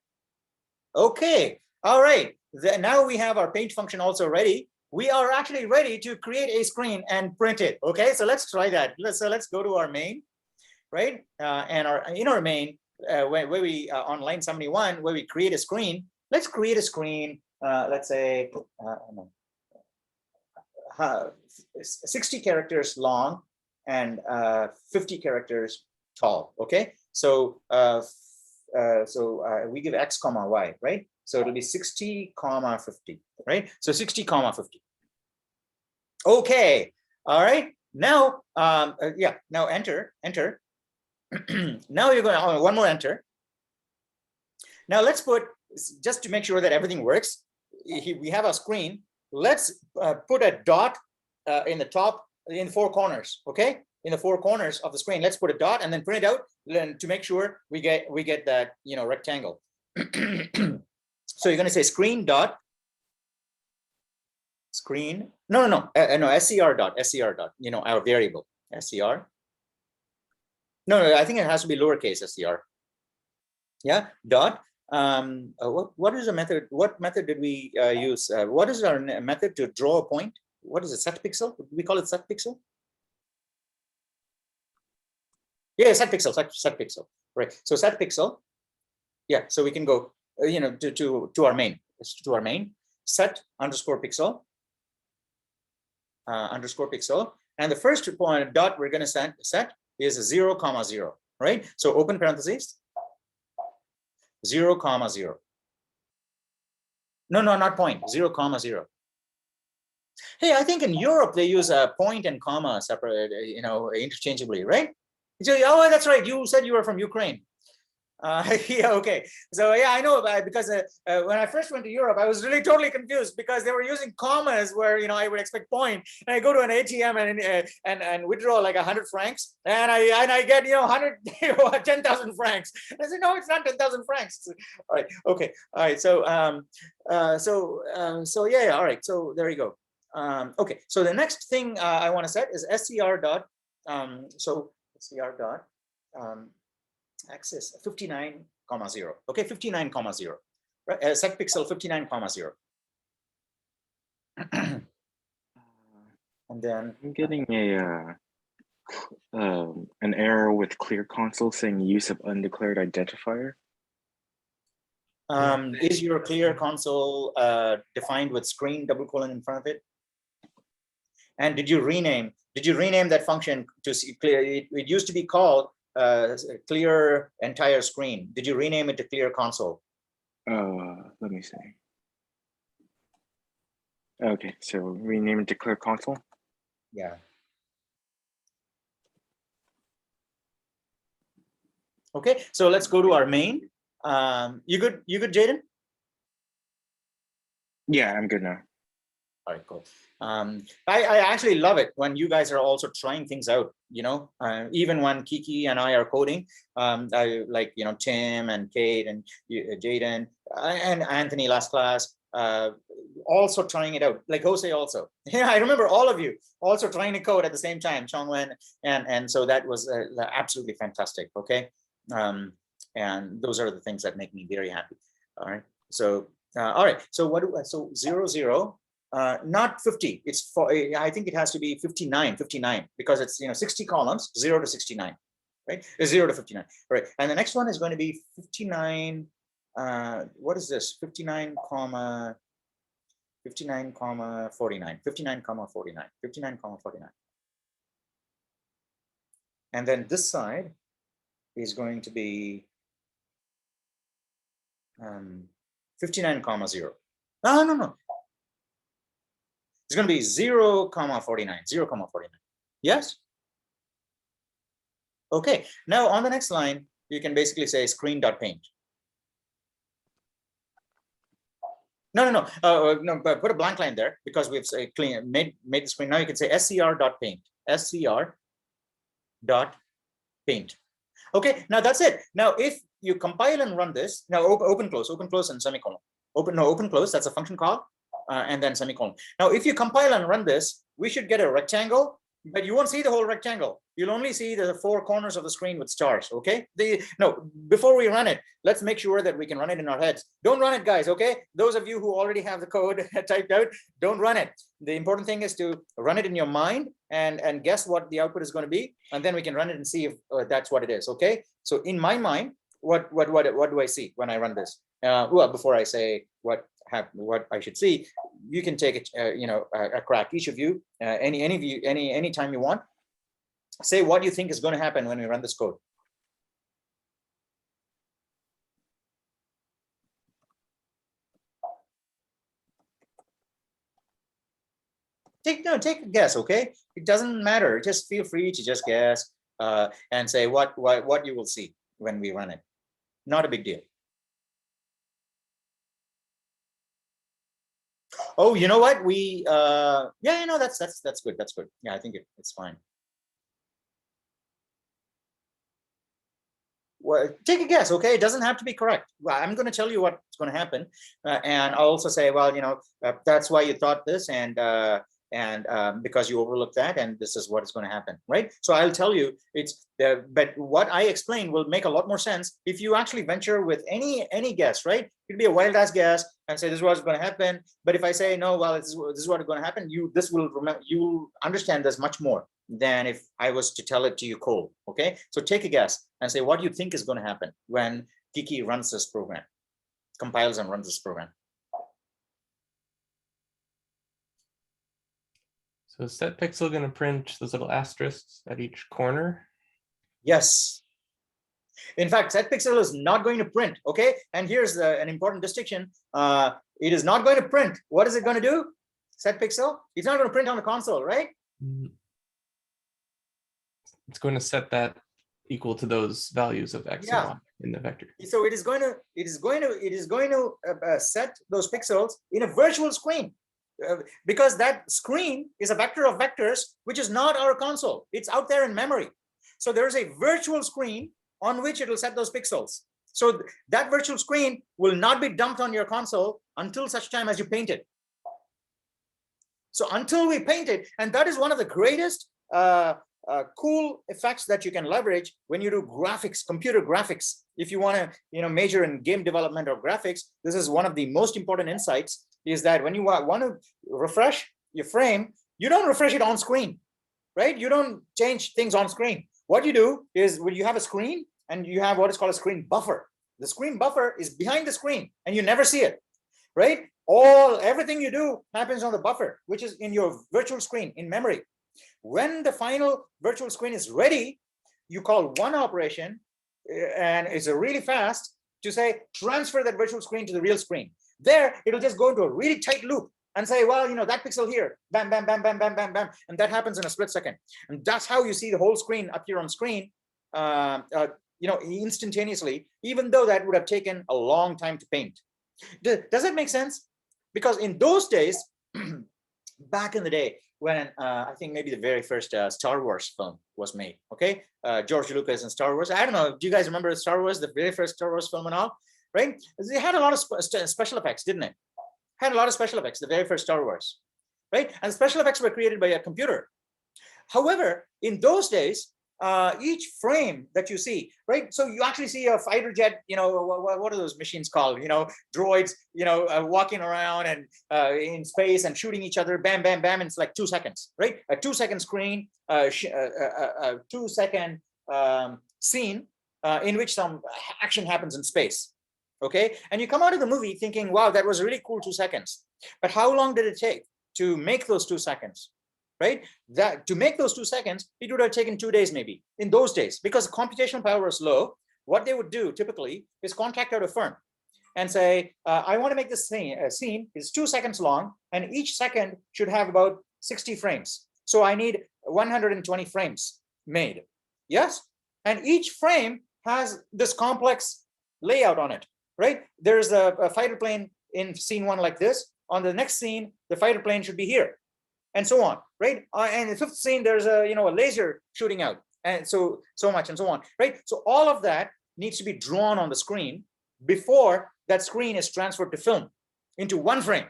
Okay, all right. Now we have our paint function also ready. We are actually ready to create a screen and print it. Okay, so let's try that. Let's go to our main, right? And in our main, where we on line 71, where we create a screen. Let's create a screen. Let's say 60 characters long and 50 characters tall. Okay, so we give x comma y, right? So it'll be 60 comma 50, right? So 60 comma 50. Okay, all right. Now, yeah. Now enter. Now you're going one more enter. Now let's put just to make sure that everything works, we have a screen. Let's put a dot in the top, in 4 corners, okay? In the 4 corners of the screen, let's put a dot and then print it out to make sure we get that, you know, rectangle. So you're going to say screen dot screen. No, scr dot, you know, our variable scr. No, I think it has to be lowercase scr. Yeah, dot. What is the method? What method did we use? What is our method to draw a point? What is it? Set pixel? We call it set pixel. Yeah, set pixel. Set pixel. Right. So set pixel. Yeah. So we can go, you know, to our main. To our main. Set underscore pixel. Underscore pixel. And the first point dot we're going to set is 0, 0. Right. So open parentheses. 0, 0. No, not point. 0, 0. Hey, I think in Europe they use a point and comma separate, you know, interchangeably, right? So, oh, that's right. You said you were from Ukraine. Yeah, okay. So yeah, I know about it because when I first went to Europe, I was really totally confused because they were using commas where, you know, I would expect point, and I go to an ATM and withdraw like 100 francs, and I get, you know, 10,000 francs. I said, no, it's not 10,000 francs. All right, okay, all right. So so yeah, all right. So there you go. Okay, so the next thing I want to set is scr dot. So scr dot. Axis 59, 0. Okay, 59, 0. Right, set pixel 59, 0. And then I'm getting an error with clear console saying use of undeclared identifier. Is your clear console defined with screen double : in front of it? And did you rename that function to see clear? It used to be called clear entire screen. Did you rename it to clear console? Let me see. Okay, so rename it to clear console. Yeah. Okay, so let's go to our main. You good, Jaden? Yeah, I'm good now. All right, cool. I actually love it when you guys are also trying things out, you know, even when Kiki and I are coding, I like, you know, Tim and Kate and Jaden and Anthony last class, also trying it out, like Jose also. Yeah, I remember all of you also trying to code at the same time, Chongwen, and so that was absolutely fantastic. Okay, and those are the things that make me very happy. All right, so all right, so so 0, 0. Not 50, it's for, I think it has to be 59 because it's, you know, 60 columns, 0 to 69, right? 0 to 59, right? And the next one is going to be 59. What is this? 59, 49, 59, 49. And then this side is going to be 59, 0. No. It's going to be 0, 49, 0, 49. Yes? Okay, now on the next line, you can basically say screen.paint. No, but put a blank line there because we've made the screen. Now you can say scr.paint, scr.paint. Okay, now that's it. Now, if you compile and run this, now open, close, and semicolon. Open, close, that's a function call. And then semicolon. Now, if you compile and run this, we should get a rectangle, but you won't see the whole rectangle. You'll only see the 4 corners of the screen with stars, okay? Before we run it, let's make sure that we can run it in our heads. Don't run it, guys, okay? Those of you who already have the code typed out, don't run it. The important thing is to run it in your mind and guess what the output is going to be, and then we can run it and see if that's what it is, okay? So in my mind, what do I see when I run this? Well, before I say what I should see, you can take it, you know, a crack. Each of you, any time you want, say what you think is going to happen when we run this code. Take a guess, okay? It doesn't matter. Just feel free to just guess and say what you will see when we run it. Not a big deal. Oh, you know what? We yeah, you know, that's good. That's good. Yeah, I think it's fine. Well, take a guess, okay? It doesn't have to be correct. Well, I'm going to tell you what's going to happen, and I'll also say, well, you know, that's why you thought this, and because you overlooked that, and this is what is going to happen, right? So I'll tell you, it's the, but what I explain will make a lot more sense if you actually venture with any guess, right? It could be a wild ass guess and say this is what's going to happen. But if I say no, well, this is what is going to happen, this will remember, you will understand this much more than if I was to tell it to you cold. Okay, so take a guess and say what do you think is going to happen when Kiki runs this program, compiles and runs this program. So is set pixel going to print those little asterisks at each corner? Yes. In fact, set pixel is not going to print. Okay, and here's an important distinction. It is not going to print. What is it going to do? Set pixel. It's not going to print on the console, right? It's going to set that equal to those values of x and y in the vector. So it is going to set those pixels in a virtual screen, because that screen is a vector of vectors, which is not our console. It's out there in memory. So there is a virtual screen on which it will set those pixels. So that virtual screen will not be dumped on your console until such time as you paint it. So until we paint it, and that is one of the greatest cool effects that you can leverage when you do graphics, computer graphics. If you want to, you know, major in game development or graphics, this is one of the most important insights, is that when you want to refresh your frame, you don't refresh it on screen, right? You don't change things on screen. What you do is when you have a screen and you have what is called a screen buffer. The screen buffer is behind the screen and you never see it, right? Everything you do happens on the buffer, which is in your virtual screen in memory. When the final virtual screen is ready, you call one operation, and it's really fast, to say transfer that virtual screen to the real screen. There, it'll just go into a really tight loop and say, well, you know, that pixel here, bam, bam, bam, bam, bam, bam, bam, and that happens in a split second. And that's how you see the whole screen appear on screen, you know, instantaneously, even though that would have taken a long time to paint. Does that make sense? Because in those days, back in the day, when I think maybe the very first Star Wars film was made, okay? George Lucas and Star Wars. I don't know, do you guys remember Star Wars, the very first Star Wars film and all, right? They had a lot of special effects, didn't it? Had a lot of special effects, the very first Star Wars, right? And special effects were created by a computer. However, in those days, each frame that you see, right? So you actually see a fighter jet, you know, what are those machines called? You know, droids, you know, walking around and in space and shooting each other, bam, bam, bam, and it's like 2 seconds, right? A 2-second screen, a 2-second scene in which some action happens in space, okay? And you come out of the movie thinking, wow, that was a really cool 2 seconds. But how long did it take to make those 2 seconds? Right? That to make those 2 seconds, it would have taken 2 days maybe in those days, because computational power was low. What they would do typically is contact out a firm and say, I want to make this scene is 2 seconds long, and each second should have about 60 frames. So I need 120 frames made. Yes? And each frame has this complex layout on it, right? There's a fighter plane in scene 1 like this. On the next scene, the fighter plane should be here, and so on, right? And in the 5th scene, there's a laser shooting out, and so much and so on, right? So all of that needs to be drawn on the screen before that screen is transferred to film into 1 frame.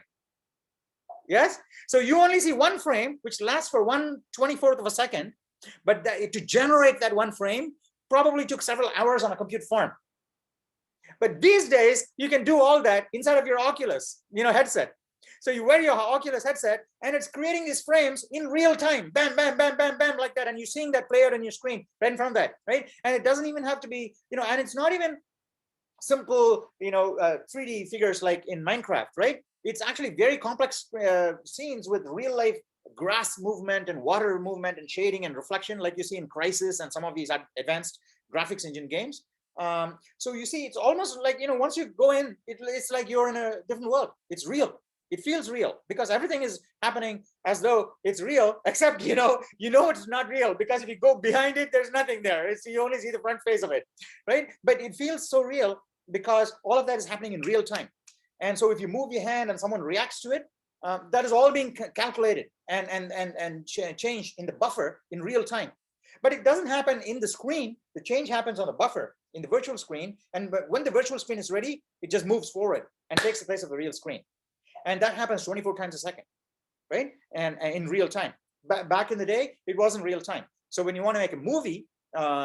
Yes, so you only see 1 frame, which lasts for 1/24th of a second, but to generate that 1 frame probably took several hours on a compute farm. But these days, you can do all that inside of your Oculus, headset. So you wear your Oculus headset and it's creating these frames in real time, bam, bam, bam, bam, bam, like that. And you're seeing that play out on your screen right in front of that, right? And it doesn't even have to be, and it's not even simple, 3D figures like in Minecraft, right? It's actually very complex scenes with real life grass movement and water movement and shading and reflection, like you see in Crysis and some of these advanced graphics engine games. So you see, it's almost like, once you go in, it's like you're in a different world. It's real. It feels real because everything is happening as though it's real, except, it's not real, because if you go behind it, there's nothing there. You only see the front face of it, right? But it feels so real because all of that is happening in real time. And so if you move your hand and someone reacts to it, that is all being calculated and changed in the buffer in real time. But it doesn't happen in the screen. The change happens on the buffer in the virtual screen. And when the virtual screen is ready, it just moves forward and takes the place of the real screen. And that happens 24 times a second, right? And in real time. Back in the day, it wasn't real time. So when you want to make a movie,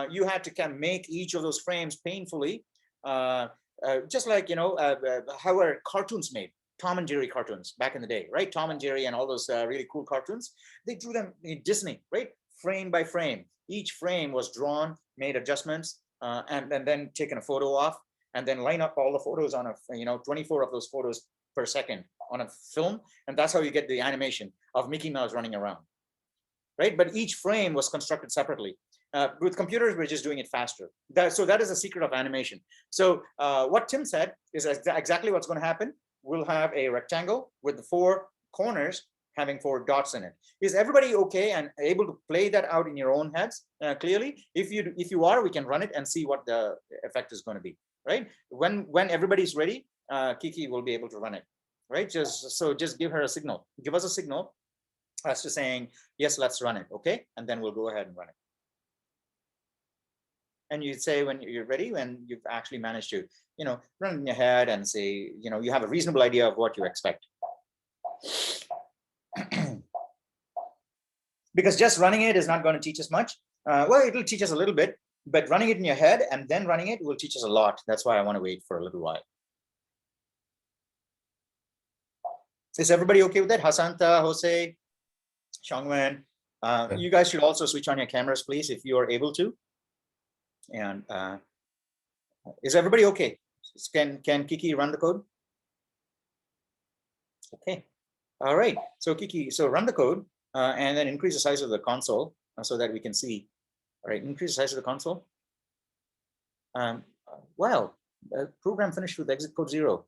you had to kind of make each of those frames painfully, just like, how were cartoons made? Tom and Jerry cartoons back in the day, right? Tom and Jerry and all those really cool cartoons. They drew them in Disney, right? Frame by frame. Each frame was drawn, made adjustments, and then taken a photo off, and then line up all the photos on a, 24 of those photos per second on a film. And that's how you get the animation of Mickey Mouse running around, right? But each frame was constructed separately. With computers, we're just doing it faster. So that is the secret of animation. So what Tim said is exactly what's going to happen. We'll have a rectangle with the 4 corners having 4 dots in it. Is everybody okay and able to play that out in your own heads clearly? If you are, we can run it and see what the effect is going to be, right? When everybody's ready, Kiki will be able to run it, right? Just give her a signal. Give us a signal as to saying, yes, let's run it, okay? And then we'll go ahead and run it. And you say when you're ready, when you've actually managed to, run it in your head and say, you have a reasonable idea of what you expect. Because just running it is not going to teach us much. Well, it'll teach us a little bit, but running it in your head and then running it will teach us a lot. That's why I want to wait for a little while. Is everybody okay with that? Hasanta, Jose, Shangwen, you guys should also switch on your cameras, please, if you are able to. And is everybody okay? Can Kiki run the code? Okay. All right. So Kiki, run the code and then increase the size of the console so that we can see. All right, increase the size of the console. Well, program finished with exit code 0.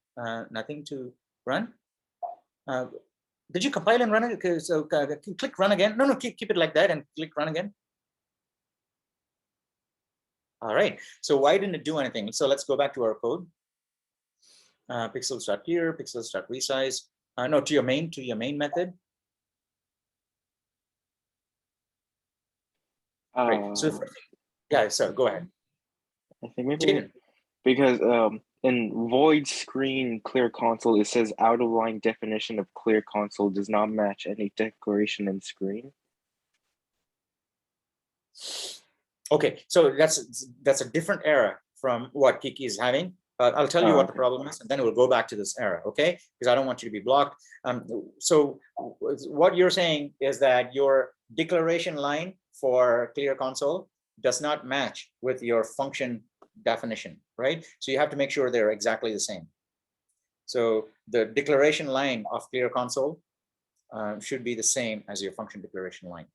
Nothing to run. Did you compile and run it? Okay, so click run again. No, keep it like that and click run again. All right, so why didn't it do anything? So let's go back to our code. Pixels start here, pixels start resize. No, to your main method. Right. So yeah, so go ahead. I think maybe Jaden. because in void screen clear console, it says out of line definition of clear console does not match any declaration in screen. Okay, so that's a different error from what Kiki is having. I'll tell you what the problem is, and then we'll go back to this error, okay? Because I don't want you to be blocked. So what you're saying is that your declaration line for clear console does not match with your function definition, right? So you have to make sure they're exactly the same. So the declaration line of clear console should be the same as your function declaration line,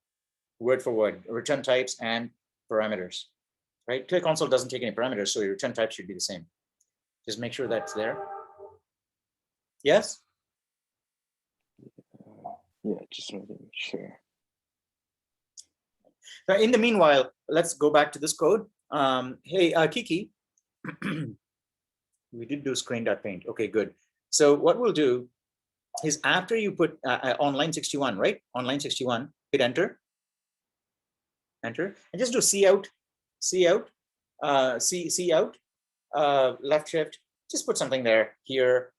word for word, return types and parameters, right? Clear console doesn't take any parameters, so your return type should be the same. Just make sure that's there. Yes? Yeah, just making sure. Now, in the meanwhile, let's go back to this code. Hey, Kiki, we did do screen.paint. Okay, good. So what we'll do is after you put on line 61, right? On line 61, hit enter. Enter, and just do C out, C out, C out, left shift, just put something there, here,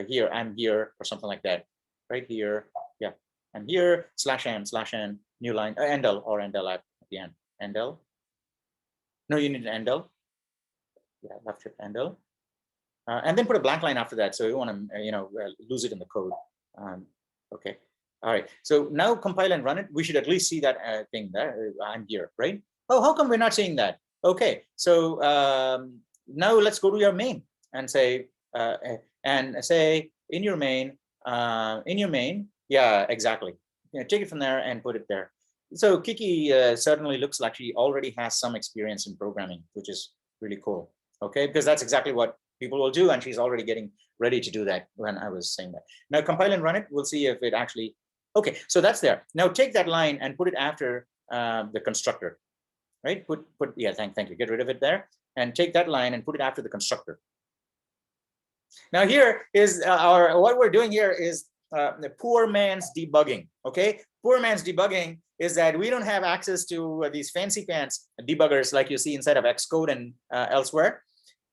here, I'm here, or something like that, right here, yeah, and here, /n, new line, endl, or endl at the end, endl. No, you need an endl, yeah, left shift, endl, and then put a blank line after that, so you want to, lose it in the code, okay. All right, so now compile and run it. We should at least see that thing there. I'm here, right? Oh, how come we're not seeing that? Okay, so now let's go to your main and say in your main, yeah, exactly. Take it from there and put it there. So Kiki certainly looks like she already has some experience in programming, which is really cool. Okay, because that's exactly what people will do, and she's already getting ready to do that when I was saying that. Now compile and run it. We'll see if it actually. Okay, so that's there. Now take that line and put it after the constructor, right? Yeah, thank you. Get rid of it there, and take that line and put it after the constructor. Now here is what we're doing here is the poor man's debugging. Okay, poor man's debugging is that we don't have access to these fancy pants debuggers like you see inside of Xcode and elsewhere.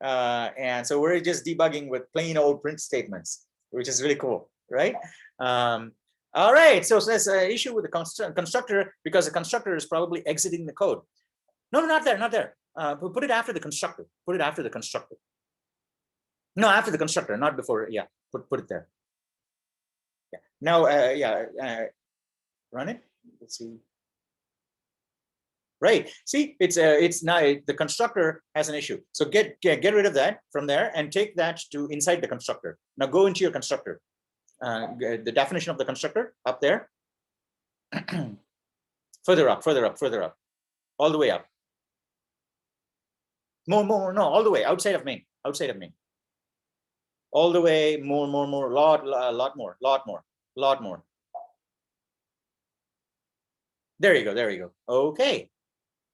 And so we're just debugging with plain old print statements, which is really cool, right? All right, so there's an issue with the constructor because the constructor is probably exiting the code. No, not there, not there. Put it after the constructor. Put it after the constructor. No, after the constructor, not before. Yeah, put it there. Yeah. Now, run it. Let's see. Right. See, it's now the constructor has an issue. So get rid of that from there and take that to inside the constructor. Now go into your constructor. The definition of the constructor up there. Further up, all the way up. More, no, all the way outside of main, all the way, more, lot more. There you go. Okay.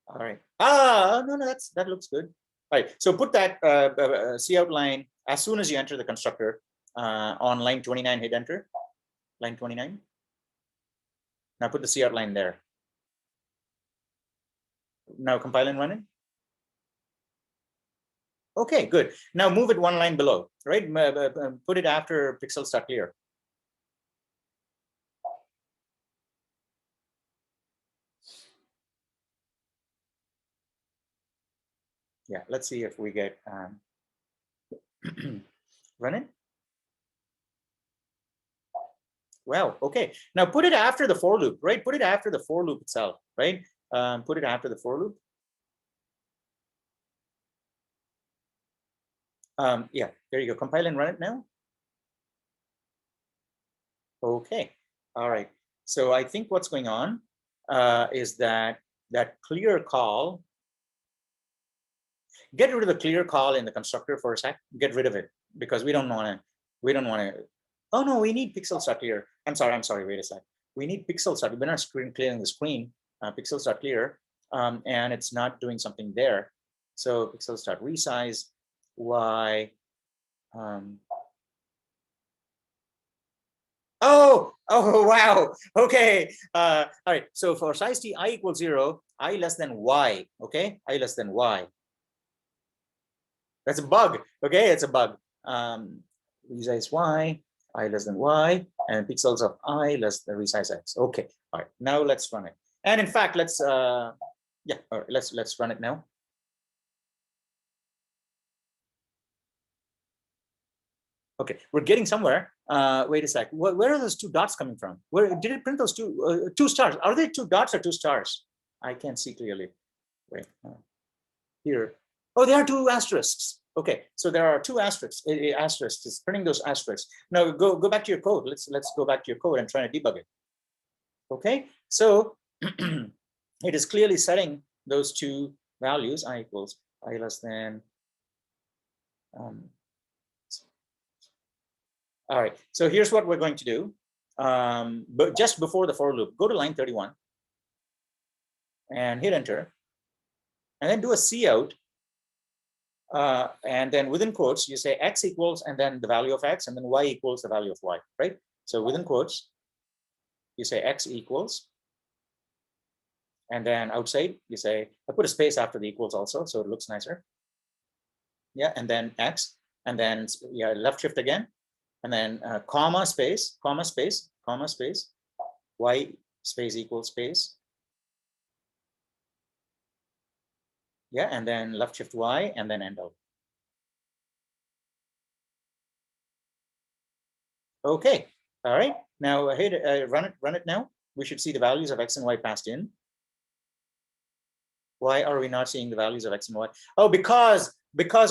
All right. No, that looks good. All right. So put that cout line as soon as you enter the constructor on line 29. Hit enter. Line 29. Now put the cout line there. Now compile and run it. Okay, good. Now move it one line below, right? Put it after pixels.clear. Yeah, let's see if we get run it. Well, okay. Now put it after the for loop, right? Put it after the for loop itself, right? Put it after the for loop. Yeah, there you go. Compile and run it now. Okay. All right. So I think what's going on is that clear call. Get rid of the clear call in the constructor for a sec. Get rid of it because we don't want to. Oh no, we need pixels.clear. I'm sorry. Wait a sec. We need pixels. We're not clearing the screen. Pixels.clear, and it's not doing something there. So pixels.resize y. Oh wow. Okay. All right. So for size t I equals 0, I less than y. Okay, I less than y. That's a bug. Okay, it's a bug. Resize y, I less than y, and pixels of I less than resize x. Okay. All right. Now let's run it. And in fact, let's all right, let's run it now. Okay, we're getting somewhere. Wait a sec. Where are those two dots coming from? Where did it print those two stars? Are they 2 dots or 2 stars? I can't see clearly. Wait, here. Oh, they are 2 asterisks. Okay, so there are 2 asterisks. Asterisks is printing those asterisks. Now go back to your code. Let's go back to your code and try to debug it. Okay, so it is clearly setting those 2 values. I equals I less than. All right, so here's what we're going to do. But just before the for loop, go to line 31 and hit enter, and then do a cout. And then within quotes, you say x equals, and then the value of x, and then y equals the value of y, right? So within quotes, you say x equals, and then outside, you say, I put a space after the equals also, so it looks nicer. Yeah, and then x, and then left shift again, and then comma space, y space equals space. Yeah, and then left shift y, and then end out. Okay, all right. Now hit run it now. We should see the values of x and y passed in. Why are we not seeing the values of x and y? Oh, because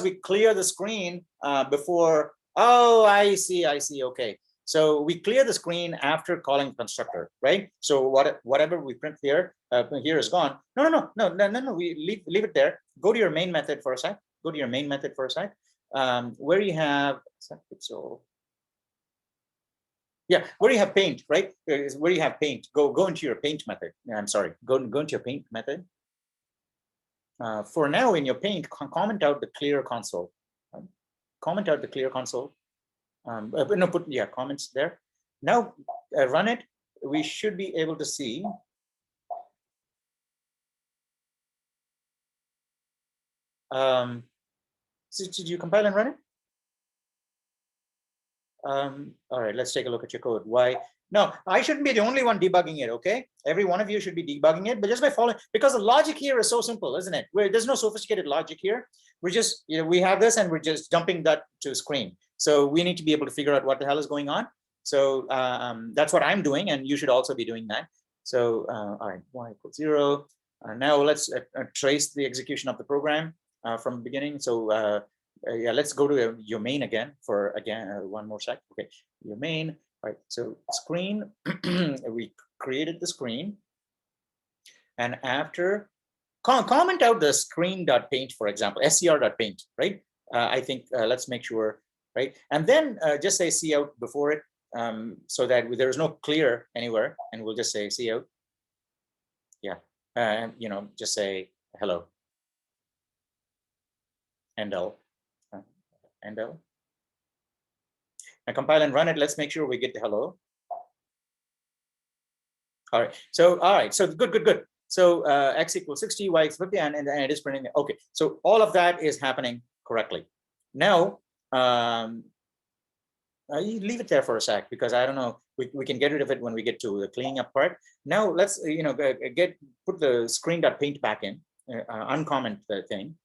we clear the screen before. Oh, I see. Okay, so we clear the screen after calling constructor, right? So whatever we print here is gone. No. We leave it there. Go to your main method for a sec. Where you have so. Yeah, where you have paint, right? Where you have paint, go into your paint method. I'm sorry, go into your paint method. For now, in your paint, comment out the clear console. Comment out the clear console. No, put comments there. Now run it. We should be able to see. So did you compile and run it? All right, let's take a look at your code. Why? No, I shouldn't be the only one debugging it, okay? Every one of you should be debugging it, but just by following, because the logic here is so simple, isn't it? There's no sophisticated logic here. We're just, we have this and we're just dumping that to screen. So we need to be able to figure out what the hell is going on. So that's what I'm doing, and you should also be doing that. So, all right, y = 0. Now let's trace the execution of the program from the beginning. So yeah, let's go to your main again for one more sec. Okay, your main. All right, so screen, we created the screen, and after comment out the screen.paint, for example, scr.paint, right? I think let's make sure, right? And then just say cout before it, so that there's no clear anywhere, and we'll just say cout. Yeah, just say hello. Endl. Endl. And compile and run it. Let's make sure we get the hello. All right. So good. So x = 60, y = 50, and it is printing. Okay. So all of that is happening correctly. Now, you leave it there for a sec, because I don't know. We can get rid of it when we get to the cleaning up part. Now let's put the screen.paint back in, uncomment the thing,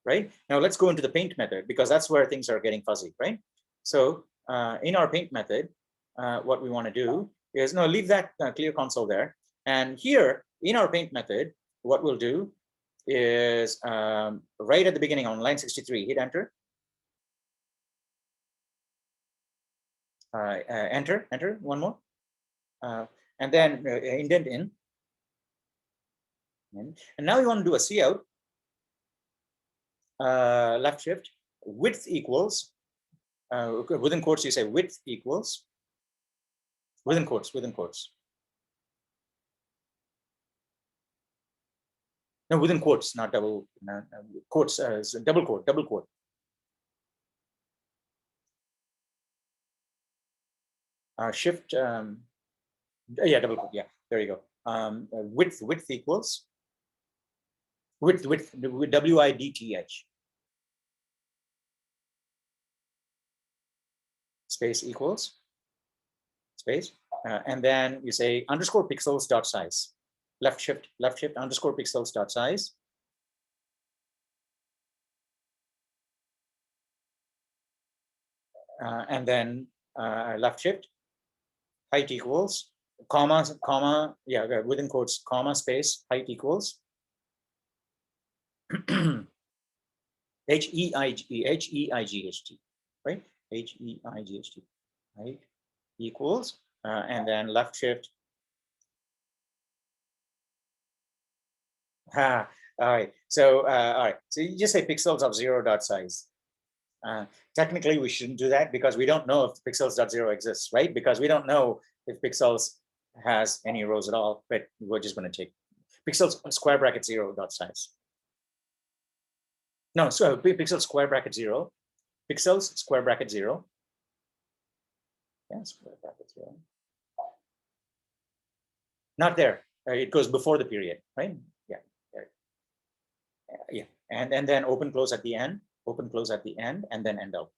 right? Now let's go into the paint method, because that's where things are getting fuzzy, right? So in our paint method, what we want to do is leave that clear console there. And here in our paint method, what we'll do is right at the beginning on line 63, hit enter. Enter one more, and then indent in. And now you want to do a cout. Left shift, width equals. Within quotes, you say width equals. Within quotes. No, within quotes, not double quotes. Double quote. Shift. Yeah, double quote. Yeah, there you go. Width equals. Width width. Space equals. Space, and then you say underscore pixels dot size. Left shift underscore pixels dot size. And then left shift height equals comma, yeah, within quotes, comma, space, height equals H-E-I-G-H-T, right? H-E-I-G-H-T, height equals, and then left shift. All right. So all right. So you just say pixels of 0 dot size. Technically, we shouldn't do that, because we don't know if pixels.0 exists, right? Because we don't know if pixels has any rows at all, but we're just going to take pixels square bracket 0 dot size. No, so pixels square bracket 0, pixels square bracket 0. Yeah, square bracket 0. Not there. It goes before the period, right? Yeah, there. Yeah, and then open close at the end. Open close at the end, and then end out.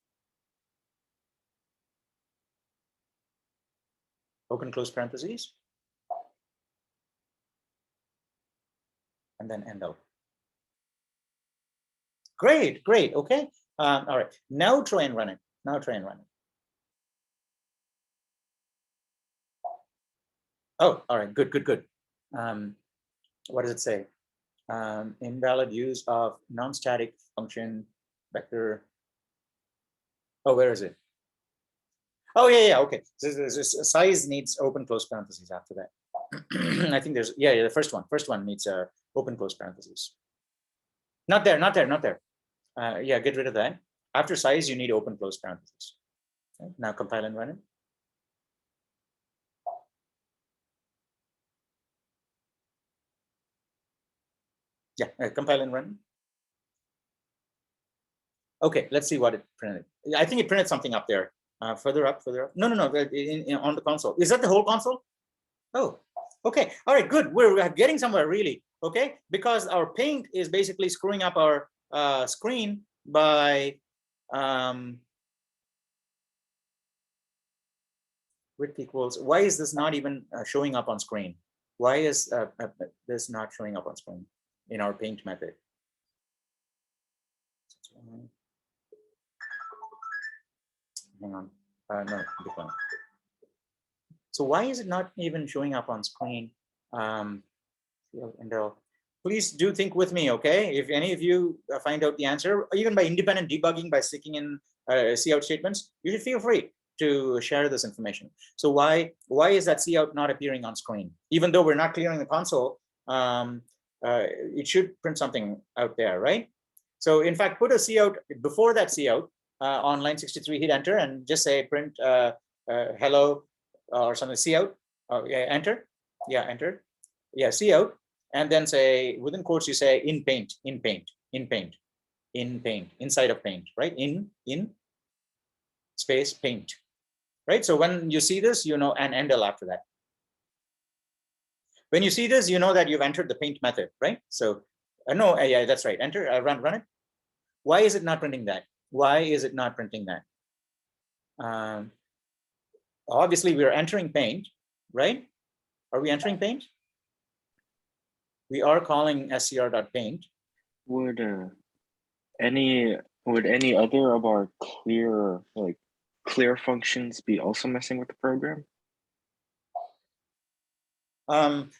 Open close parentheses, and then end out. Great. Okay. All right. Now try and run it. Oh, all right. Good. What does it say? Invalid use of non-static function vector. Oh, where is it? Oh, yeah. Okay. So size needs open close parentheses after that. I think there's the first one needs open close parentheses. Not there. Yeah, get rid of that. After size, you need open close parentheses. Okay. Now compile and run it. Yeah, compile and run. Okay, let's see what it printed. I think it printed something up there. Further up. No, on the console. Is that the whole console? Oh, okay. All right, good. We're getting somewhere really. Okay, because our paint is basically screwing up our screen by width equals. Why is this not even showing up on screen? Why is this not showing up on screen in our paint method? Hang on. No, decline. So why is it not even showing up on screen? And please do think with me, okay? If any of you find out the answer, even by independent debugging, by sticking in cout statements, you should feel free to share this information. So why is that cout not appearing on screen? Even though we're not clearing the console, it should print something out there, right? So in fact, put a cout before that cout on line 63, hit enter and just say print hello or something, cout, yeah, enter, yeah, enter, yeah, cout, and then say within quotes you say in paint, inside of paint, right? In space paint, right? So when you see this, you know, and endl after that. When you see this, you know that you've entered the paint method, right? So no, yeah, that's right. Enter, run it. Why is it not printing that? Why is it not printing that? Obviously, we are entering paint, right? Are we entering paint? We are calling scr.paint. Would any other of our clear functions be also messing with the program?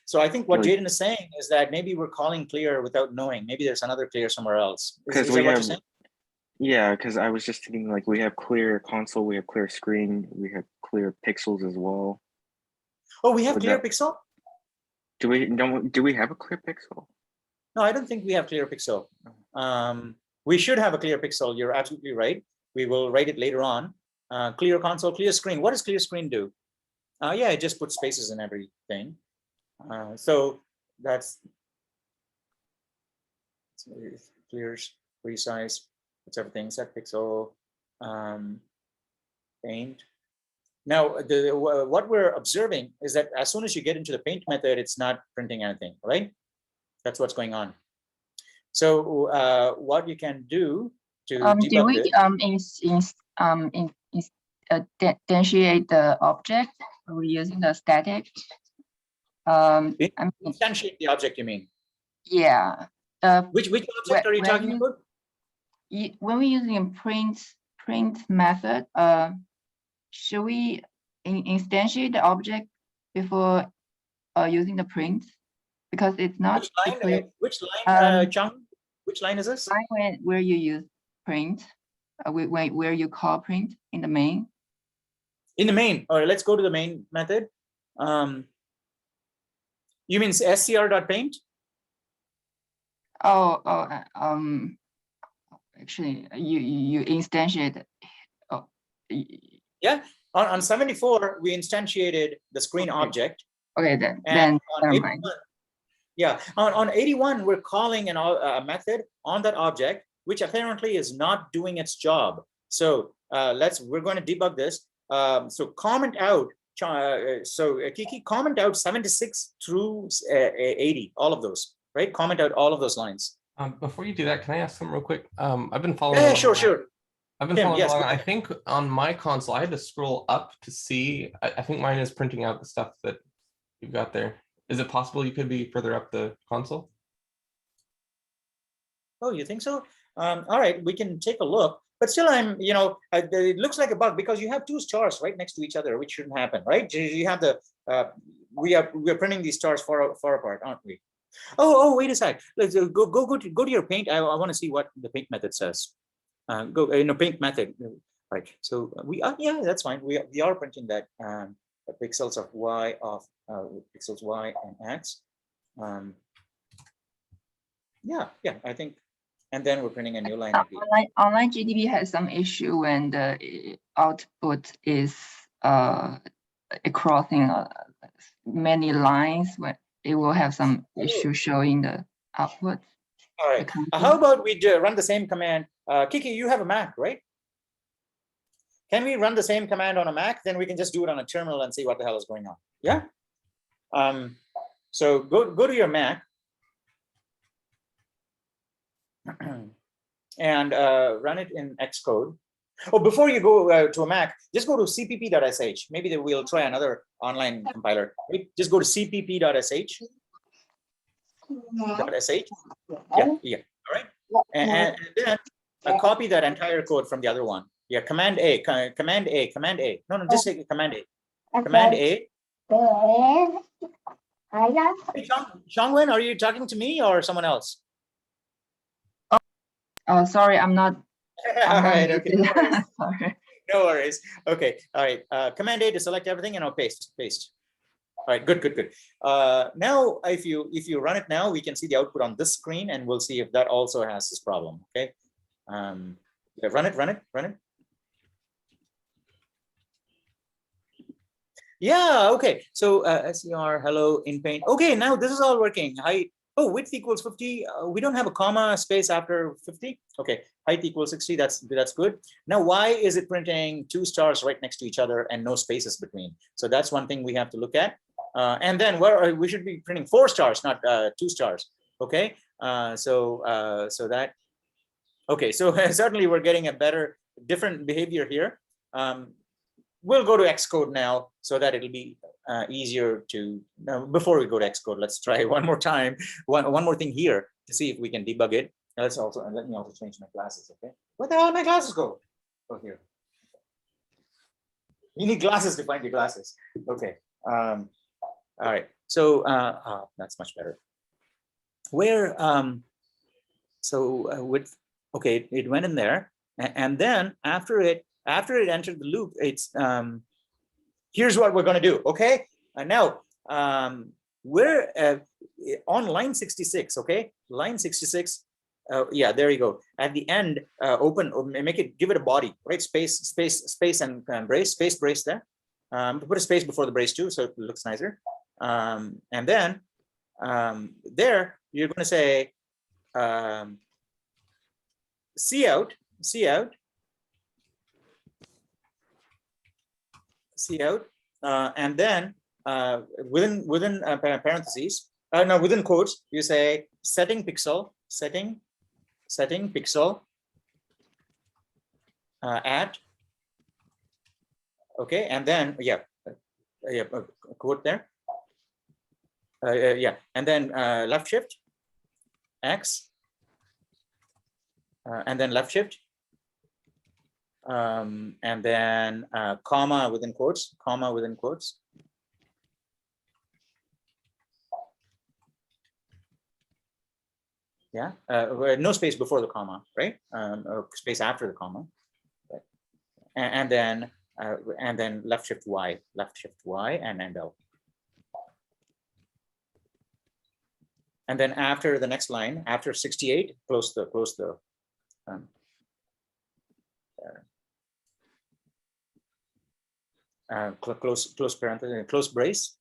So I think what Jaden is saying is that maybe we're calling clear without knowing. Maybe there's another clear somewhere else. Is that what you're saying? Yeah, because I was just thinking like we have clear console, we have clear screen, we have clear pixels as well. Oh, we have clear pixel? Do we have a clear pixel? No, I don't think we have clear pixel. We should have a clear pixel. You're absolutely right. We will write it later on. Clear console, clear screen. What does clear screen do? Yeah, it just puts spaces in everything. So that's clears, resize, it's everything, set pixel, paint. Now, what we're observing is that as soon as you get into the paint method, it's not printing anything, right? That's what's going on. So what you can do to debug instantiate the object? Are we using the static? Instantiate the object, you mean? Yeah. Which object are you talking about? When we're using print method, should we instantiate the object before using the print? Because it's not which line, Chung? Which line is this? Line where you use print, where you call print in the main. In the main. All right, let's go to the main method. You mean scr.paint? Actually, you instantiate. Oh, yeah. On 74, we instantiated the screen object. Okay, then never mind. Yeah, on 81, we're calling a method on that object, which apparently is not doing its job. So we're going to debug this. So comment out. Kiki, comment out 76 through 80, all of those, right? Comment out all of those lines. Before you do that, can I ask something real quick? I've been following. Yeah, sure. I've been following along. I think on my console, I had to scroll up to see. I think mine is printing out the stuff that you've got there. Is it possible you could be further up the console? Oh, you think so? All right, we can take a look. But still, it looks like a bug because you have two stars right next to each other, which shouldn't happen, right? You have the we are printing these stars far apart, aren't we? Oh, wait a sec. Let's go to your paint. I want to see what the paint method says. Go in a paint method, right? So we are, yeah, that's fine. We are printing that pixels of y of pixels y and x. Yeah, I think. And then we're printing a new line. Online GDB has some issue when the output is crossing many lines. When it will have some issue showing the output. All right. How about we run the same command? Kiki, you have a Mac, right? can we run the same command on a Mac? Then we can just do it on a terminal and see what the hell is going on. Yeah. So go to your Mac and run it in Xcode. Oh, before you go to a Mac, just go to cpp.sh. Maybe we'll try another online compiler. Just go to cpp.sh. Yeah. All right. And then copy that entire code from the other one. Yeah, Command A. No, just say Command A. Command A. Hey, Shangwen, are you talking to me or someone else? Oh, sorry, I'm not. All right, okay. muted. No worries. Sorry. No worries. Okay, all right. Command A to select everything, and I'll paste. All right, good. Now, if you run it now, we can see the output on this screen, and we'll see if that also has this problem. Okay. Yeah, run it. Yeah, okay. So SCR, hello, in paint. Okay, now this is all working. Height, oh, width equals 50. We don't have a comma space after 50. Okay, height equals 60. That's good. Now, why is it printing 2 stars right next to each other and no spaces between? So that's one thing we have to look at. And then we should be printing 4 stars, not 2 stars. Okay, so that. Okay, so certainly we're getting a different behavior here. We'll go to Xcode now so that it'll be easier to, before we go to Xcode, let's try one more time, one more thing here to see if we can debug it. Let me also change my glasses, okay? Where the hell did my glasses go? Oh, here. You need glasses to find your glasses. Okay, all right, so that's much better. Where, okay, it went in there, and then after it entered the loop, it's here's what we're going to do. Okay, now we're on line 66. Okay, line 66. Yeah, there you go. At the end, give it a body, right? Space and brace, space brace there. Put a space before the brace too, so it looks nicer. And then there you're going to say cout, and then within parentheses, within quotes, you say setting pixel at, okay, and then quote there, and then left shift X, and then left shift, and then comma within quotes, yeah, no space before the comma, right? Or space after the comma, right? And then left shift Y, and L. And then after the next line, after 68, close parenthesis, close brace.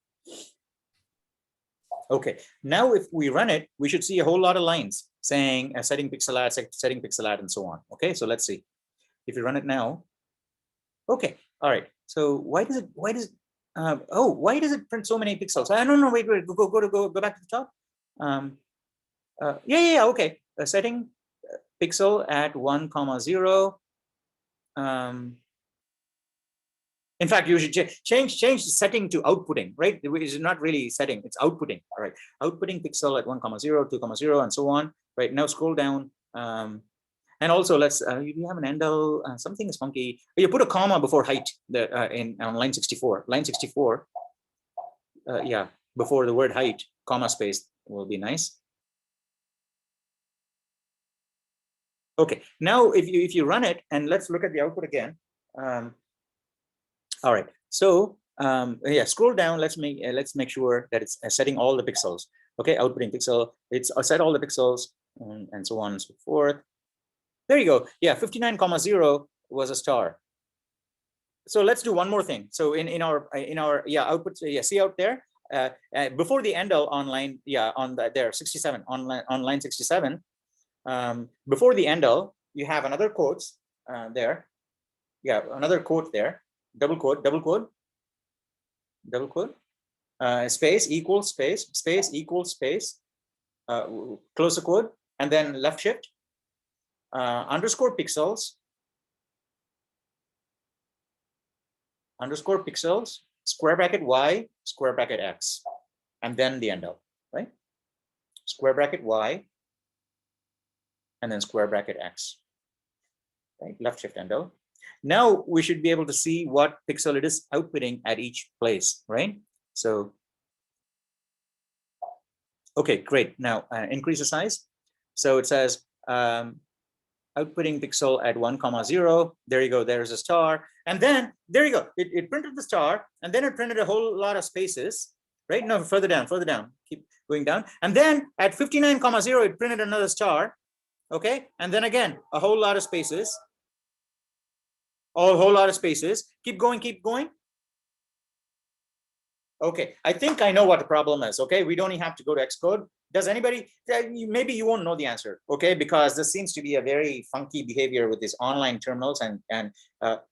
Okay, now if we run it, we should see a whole lot of lines saying setting pixel at, and so on. Okay, so let's see. If you run it now, okay, all right. So why does it print so many pixels? I don't know. Wait, go back to the top. Okay. Setting pixel at 1,0. In fact, you should change the setting to outputting, right? It's not really setting, it's outputting. All right, outputting pixel at 1,0, 2,0, and so on. Right now, scroll down. And also, let's you have an endl. Something is funky. You put a comma before height on line 64. Line 64. Yeah, before the word height, comma space will be nice. Okay, now if you run it, and let's look at the output again. All right, so scroll down. Let's make sure that it's setting all the pixels. Okay, outputting pixel. It's set all the pixels and so on and so forth. There you go. Yeah, 59,0 was a star. So let's do one more thing. So in our output, see out there before the endl on line there 67 on line 67. Before the endl, you have another quotes there. yeah, another quote there, double quote, space equals space equals space, close the quote, and then left shift, underscore pixels, square bracket y, square bracket x, and then the end of, right? Square bracket y, and then square bracket x, right? Left shift enter. Now we should be able to see what pixel it is outputting at each place, right? So, okay, great. Now increase the size. So it says outputting pixel at 1,0. There you go. There's a star, and then there you go. It printed the star, and then it printed a whole lot of spaces, right? No, further down. Keep going down, and then at 59,0, it printed another star. Okay, and then again a whole lot of spaces, keep going. Okay, I think I know what the problem is. Okay, we don't even have to go to Xcode. Does anybody, maybe you won't know the answer, okay, because this seems to be a very funky behavior with these online terminals and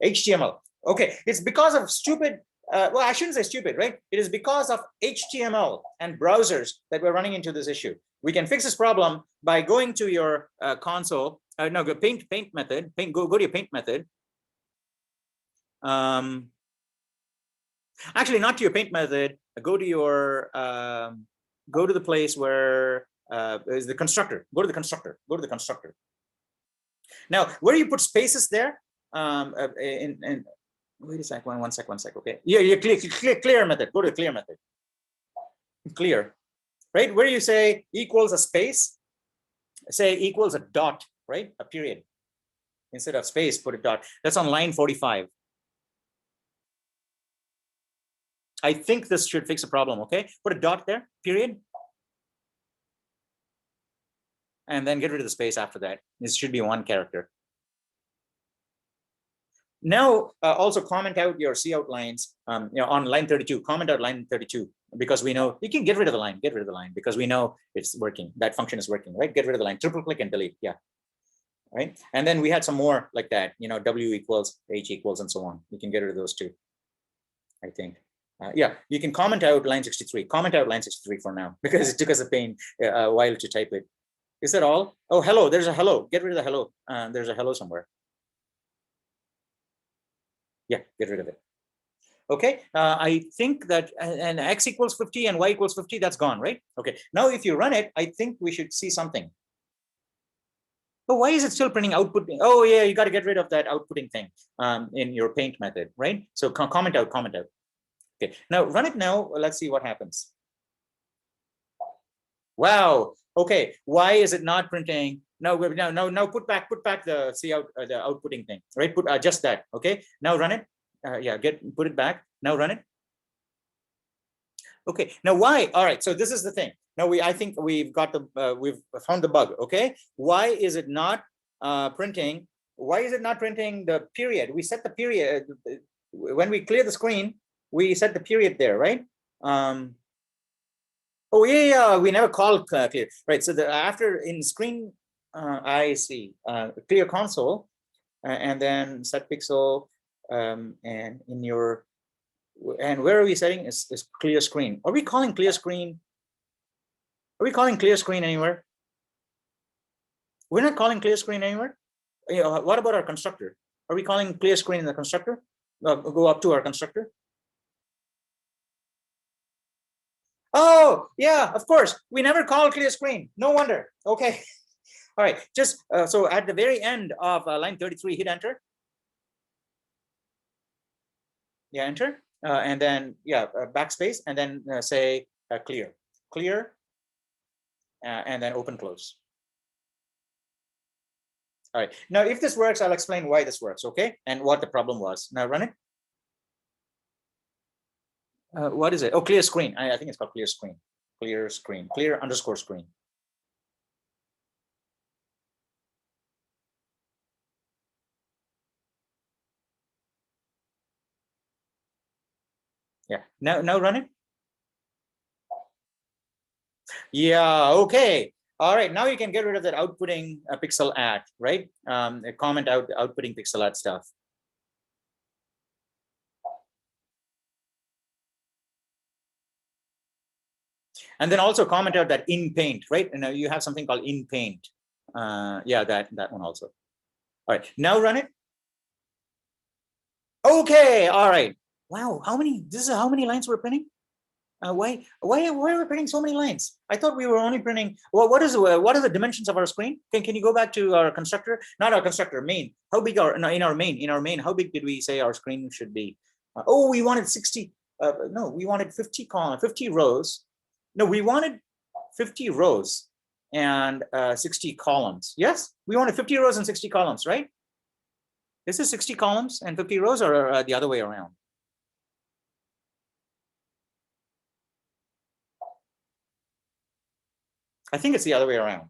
HTML. Okay, it's because of stupid, well, I shouldn't say stupid, right? It is because of HTML and browsers that we're running into this issue. We can fix this problem by going to your console. No, go paint method. Go to your paint method. Actually, not to your paint method. Go to your go to the place where is the constructor. Go to the constructor. Now, where you put spaces there, wait a sec. One sec. Okay. Yeah. Clear method. Go to the clear method. Clear. Right, where you say equals a space, say equals a dot, right? A period. Instead of space, put a dot. That's on line 45. I think this should fix a problem, okay? Put a dot there, period. And then get rid of the space after that. This should be one character. Now, also comment out your cout lines, you know, on line 32, comment out line 32, because we know you can get rid of the line, because we know it's working. That function is working, right? Get rid of the line, triple click and delete, yeah. Right, and then we had some more like that, you know, W equals, H equals, and so on. You can get rid of those too, I think. Yeah, you can comment out line 63, comment out line 63 for now, because it took us a while to type it. Is that all? Oh, hello, there's a hello, get rid of the hello. There's a hello somewhere. Yeah, get rid of it. Okay, I think that, and x equals 50 and y equals 50, that's gone, right? Okay, now if you run it, I think we should see something. But why is it still printing output? Oh yeah, you got to get rid of that outputting thing in your paint method, right? So comment out. Okay, now run it now. Let's see what happens. Wow. Okay, why is it not printing? No, put back the cout, the outputting thing, right? Put just that. Okay, now run it. Yeah, put it back. Now run it. Okay, now why? All right, so this is the thing. Now I think we've got we've found the bug. Okay, why is it not printing? Why is it not printing the period? We set the period when we clear the screen. We set the period there, right? Oh yeah, we never called clear, right? So after in screen, I see clear console, and then set pixel, and in your, and where are we setting is clear screen? Are we calling clear screen? Are we calling clear screen anywhere? We're not calling clear screen anywhere. You know, what about our constructor? Are we calling clear screen in the constructor? Go up to our constructor. Oh yeah, of course. We never call clear screen. No wonder. Okay. All right. Just so at the very end of line 33, hit enter. Yeah, enter. And then yeah, backspace, and then say clear, and then open close. All right. Now, if this works, I'll explain why this works. Okay, and what the problem was. Now run it. What is it? Oh, clear screen. I think it's called clear screen. Clear underscore screen. Yeah. Now run it. Yeah. Okay. All right. Now you can get rid of that outputting pixel at, right? Comment out outputting pixel at stuff. And then also comment out that in paint, right? And you have something called in paint. Yeah, that one also. All right, now run it. Okay, all right. Wow, how many? This is how many lines we're printing? Why are we printing so many lines? I thought we were only printing. Well, what are the dimensions of our screen? Can you go back to our constructor? Not our constructor, main. How big are, no, in our main? How big did we say our screen should be? Oh, we wanted 60. No, we wanted 50 rows. No, we wanted 50 rows and 60 columns. Yes, we wanted 50 rows and 60 columns, right? This is 60 columns and 50 rows, or the other way around? I think it's the other way around,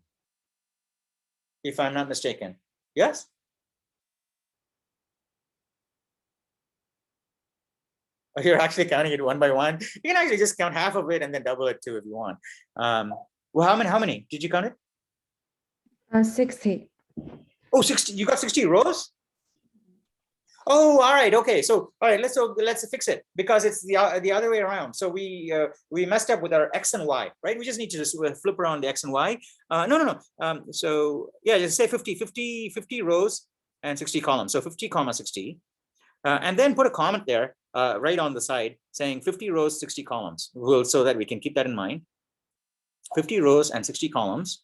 if I'm not mistaken. Yes? Oh, you're actually counting it one by one. You can actually just count half of it and then double it too if you want. Well, how many? Did you count it? 60. Oh, 60. You got 60 rows? Oh, all right. Okay. So, all right. Let's fix it, because it's the other way around. So we messed up with our X and Y, right? We just need to just flip around the X and Y. No. So yeah, just say 50 rows and 60 columns. So 50 comma 60, and then put a comment there right on the side saying 50 rows, 60 columns. So that we can keep that in mind. 50 rows and 60 columns.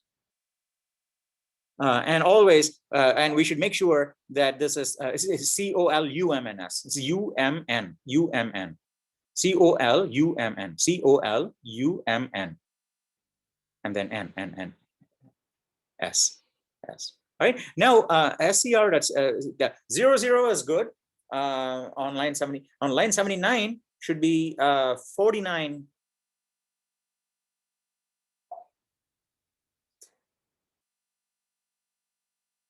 And always, and we should make sure that this is C-O-L-U-M-N-S. It's U-M-N, U-M-N, C-O-L-U-M-N, C-O-L-U-M-N, and then N, S. All right. Now, SCR, that's 00 is good on line 70. On line 79 should be 49.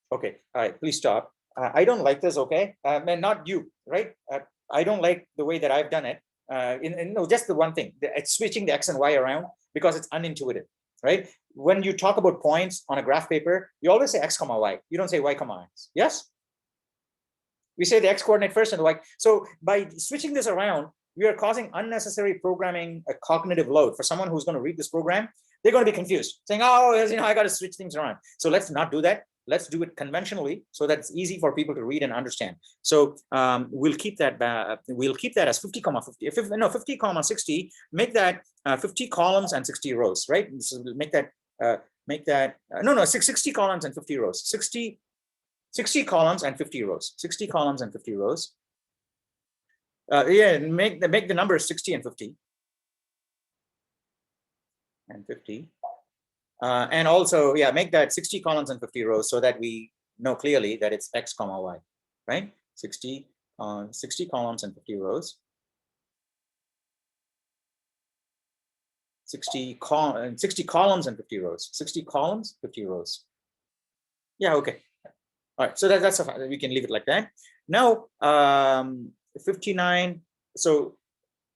Okay, all right, please stop. I don't like this, okay? And not you, right? I don't like the way that I've done it. No, just the one thing, it's switching the X and Y around because it's unintuitive, right? When you talk about points on a graph paper, you always say X comma Y. You don't say Y comma X, yes? We say the X coordinate first and the Y. So by switching this around, we are causing unnecessary programming, a cognitive load for someone who's going to read this program. They're going to be confused, saying, oh, I got to switch things around. So let's not do that. Let's do it conventionally so that it's easy for people to read and understand. So we'll keep that as 50 comma 50. 50 comma 60. Make that 50 columns and 60 rows, right? So make that 60 columns and 50 rows. 60 columns and 50 rows. 60 columns and 50 rows. Yeah, make the numbers 60 and 50 and 50. And also, yeah, make that 60 columns and 50 rows so that we know clearly that it's X comma Y, right? 60 columns and 50 rows. 60 columns and 50 rows. 60 columns, 50 rows. Yeah, okay. All right, so that's we can leave it like that. Now, 59. So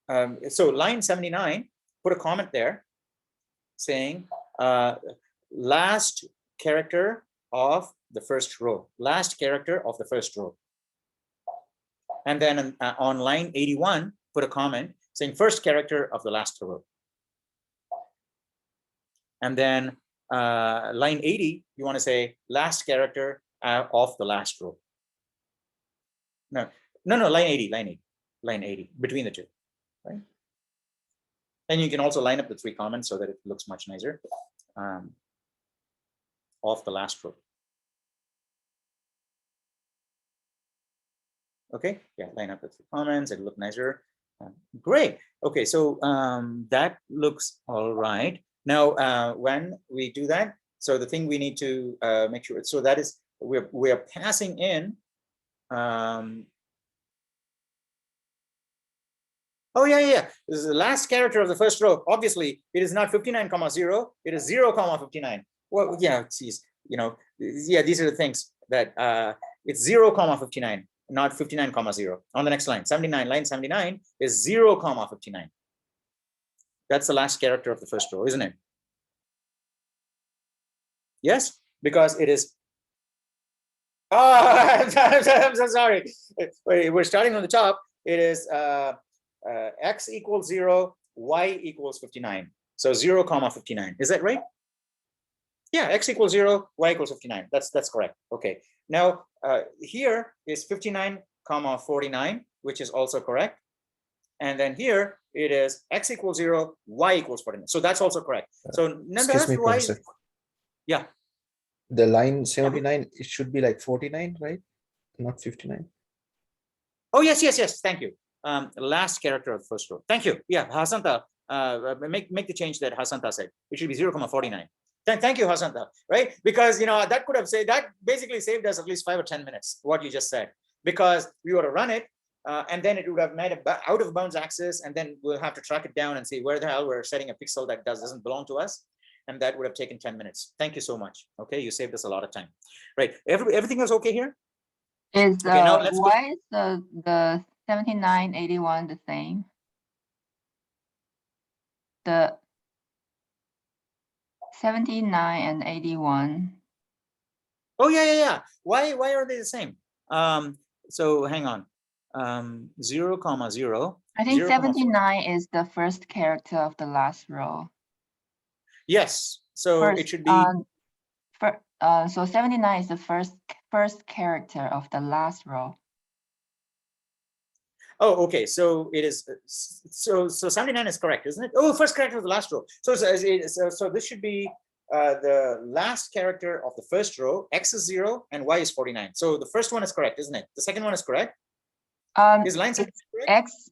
line 79, put a comment there saying last character of the first row. Last character of the first row. And then on line 81, put a comment saying first character of the last row. And then line 80, you want to say last character of the last row. No, line 80, between the two, right? And you can also line up the three comments so that it looks much nicer. Of the last row. Okay, yeah, line up the three comments, it'll look nicer. Great. Okay, so that looks all right. Now, when we do that, so the thing we need to make sure, so that is, we're passing in, oh yeah. This is the last character of the first row. Obviously, it is not 59 comma 0. It is 0 comma 59. Well, yeah, geez, yeah, these are the things that it's 0 comma 59, not 59 comma 0. On the next line, 79, line 79 is 0 comma 59. That's the last character of the first row, isn't it? Yes, because it is. Oh, I'm so sorry. We're starting from the top. It is X equals 0, Y equals 59. So 0, 59. Is that right? Yeah, x equals 0, y equals 59. That's correct. Okay. Now here is 59, 49, which is also correct. And then here it is x equals 0, y equals 49. So that's also correct. So Excuse me, why? Professor. Yeah. The line 79, it should be like 49, right? Not 59. Oh, yes, yes, yes. Thank you. Last character of the first row. Thank you. Yeah, Hasanta, make the change that Hasanta said. It should be 0, 49. Thank you, Hasanta, right? Because, that could have said, that basically saved us at least 5 or 10 minutes, what you just said, because we would have run it, and then it would have made a out of bounds access, and then we'll have to track it down and see where the hell we're setting a pixel that doesn't belong to us. And that would have taken 10 minutes. Thank you so much. Okay, you saved us a lot of time. Right, everything is okay here? Is Okay, now let's go. why is the 79, 81 the same? The 79 and 81. Oh, yeah. Why are they the same? So hang on. 0, 0. I think 0, 79 is the first character of the last row. Yes. So First, it should be. So 79 is the first character of the last row. Oh, okay. So it is. So 79 is correct, isn't it? Oh, first character of the last row. So this should be the last character of the first row. X is 0 and y is 49. So the first one is correct, isn't it? The second one is correct. Is line correct? X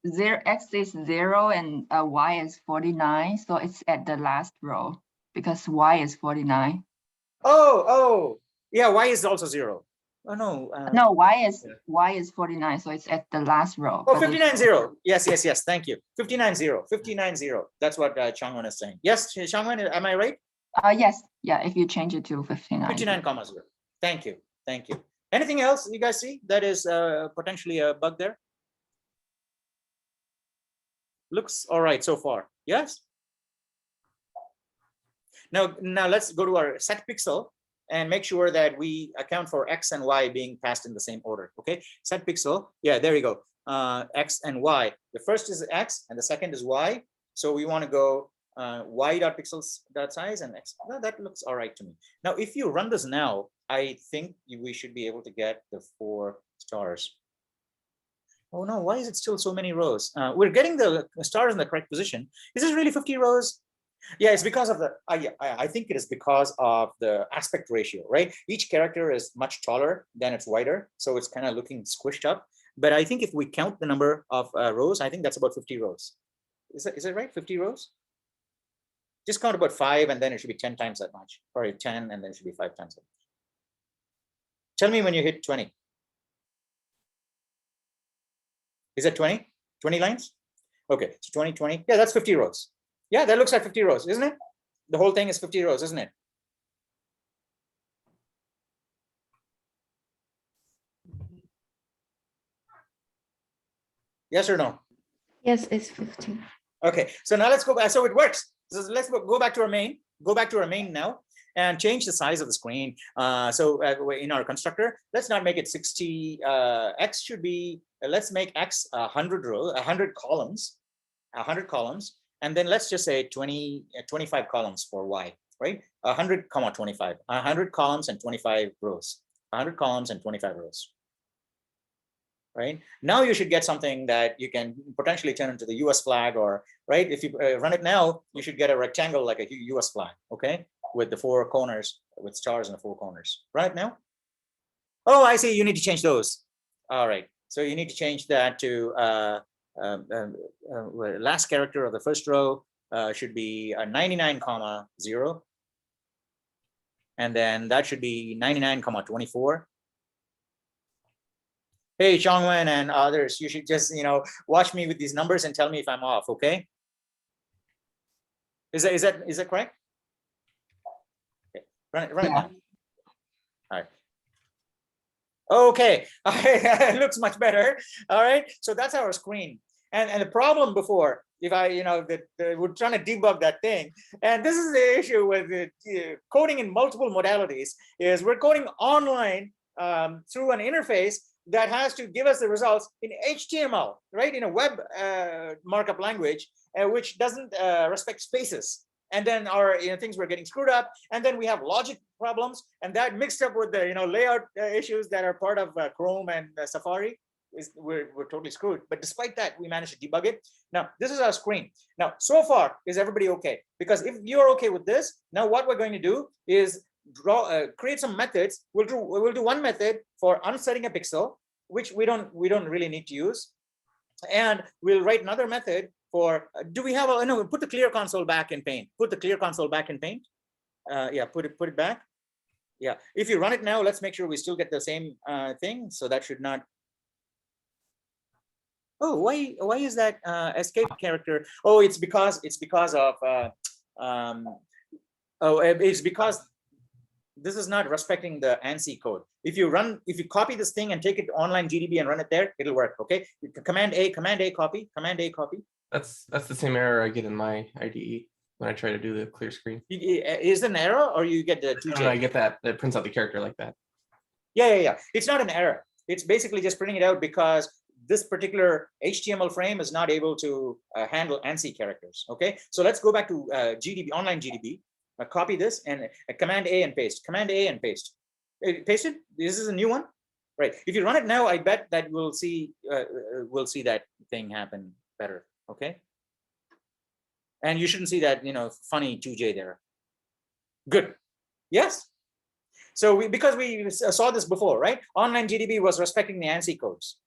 is 0 and y is 49. So it's at the last row because y is 49. Oh, yeah. Y is also 0. Oh no. No, y is 49. So it's at the last row. Oh, 59, 0. Yes. Thank you. 59, 0. 59, 0. That's what Changwen is saying. Yes, Changwen, am I right? Yes. Yeah. If you change it to 59. 59, 0. Thank you. Anything else you guys see that is potentially a bug there? Looks all right so far. Yes. Now let's go to our set pixel and make sure that we account for x and y being passed in the same order. Okay, set pixel. Yeah, there you go. X and y. The first is x and the second is y. So we want to go y.pixels.size and x. Well, that looks all right to me. Now, if you run this now, I think we should be able to get the 4 stars. Oh no, why is it still so many rows? We're getting the stars in the correct position. Is this really 50 rows? Yeah, it's because of the, I think it is because of the aspect ratio, right? Each character is much taller than it's wider. So it's kind of looking squished up. But I think if we count the number of rows, I think that's about 50 rows. Is it right? 50 rows? Just count about 5 and then it should be 10 times that much. Or 10 and then it should be 5 times that much. Tell me when you hit 20. Is that 20? 20 lines? Okay, so 20, 20. Yeah, that's 50 rows. Yeah, that looks like 50 rows, isn't it? The whole thing is 50 rows, isn't it? Yes or no? Yes, it's 50. Okay, so now let's go back. So it works. So let's go back to our main. Go back to our main now and change the size of the screen. So in our constructor, let's not make it 60. X should be, let's make X 100 rows, 100 columns, 100 columns. And then let's just say 25 columns for Y, right? 100, 25, 100 columns and 25 rows, 100 columns and 25 rows, right? Now you should get something that you can potentially turn into the US flag, or, right? If you run it now, you should get a rectangle like a US flag, okay? With the 4 corners, with stars in the 4 corners. Run it now. Oh, I see, you need to change those. All right, so you need to change that to, last character of the first row should be 99, 0. And then that should be 99, 24. Hey, Chongwen and others, you should just, watch me with these numbers and tell me if I'm off, okay? Is that correct? Okay. Run it now. All right. Okay, it looks much better. All right, so that's our screen. And the problem before, if we're trying to debug that thing, and this is the issue with coding in multiple modalities, is we're coding online through an interface that has to give us the results in HTML, right? In a web markup language, which doesn't respect spaces. and then our things were getting screwed up, and then we have logic problems, and that mixed up with the layout issues that are part of Chrome and Safari. We're totally screwed. But despite that, we managed to debug it. Now this is our screen. Now so far, is everybody okay? Because if you're okay with this, now what we're going to do is create some methods. We'll do one method for unsetting a pixel, which we don't really need to use, and we'll write another method for. Do we have no? Put the clear console back in Paint. Put the clear console back in Paint. Yeah, put it back. Yeah, if you run it now, let's make sure we still get the same thing. So that should not. Oh, why is that escape character? Oh, it's because of it's because this is not respecting the ANSI code. If you copy this thing and take it online GDB and run it there, it'll work. Okay, Command A, copy, Command A, copy. That's the same error I get in my IDE when I try to do the clear screen. Is it an error, or you get the 2J? No, I get that. It prints out the character like that. Yeah. It's not an error. It's basically just printing it out because this particular HTML frame is not able to handle ANSI characters. Okay, so let's go back to GDB, online GDB. Copy this and Command A and paste. Command A and paste. Paste it. This is a new one, right? If you run it now, I bet that we'll see that thing happen better. Okay, and you shouldn't see that funny 2J there. Good. Yes. So because we saw this before, right? Online GDB was respecting the ANSI codes.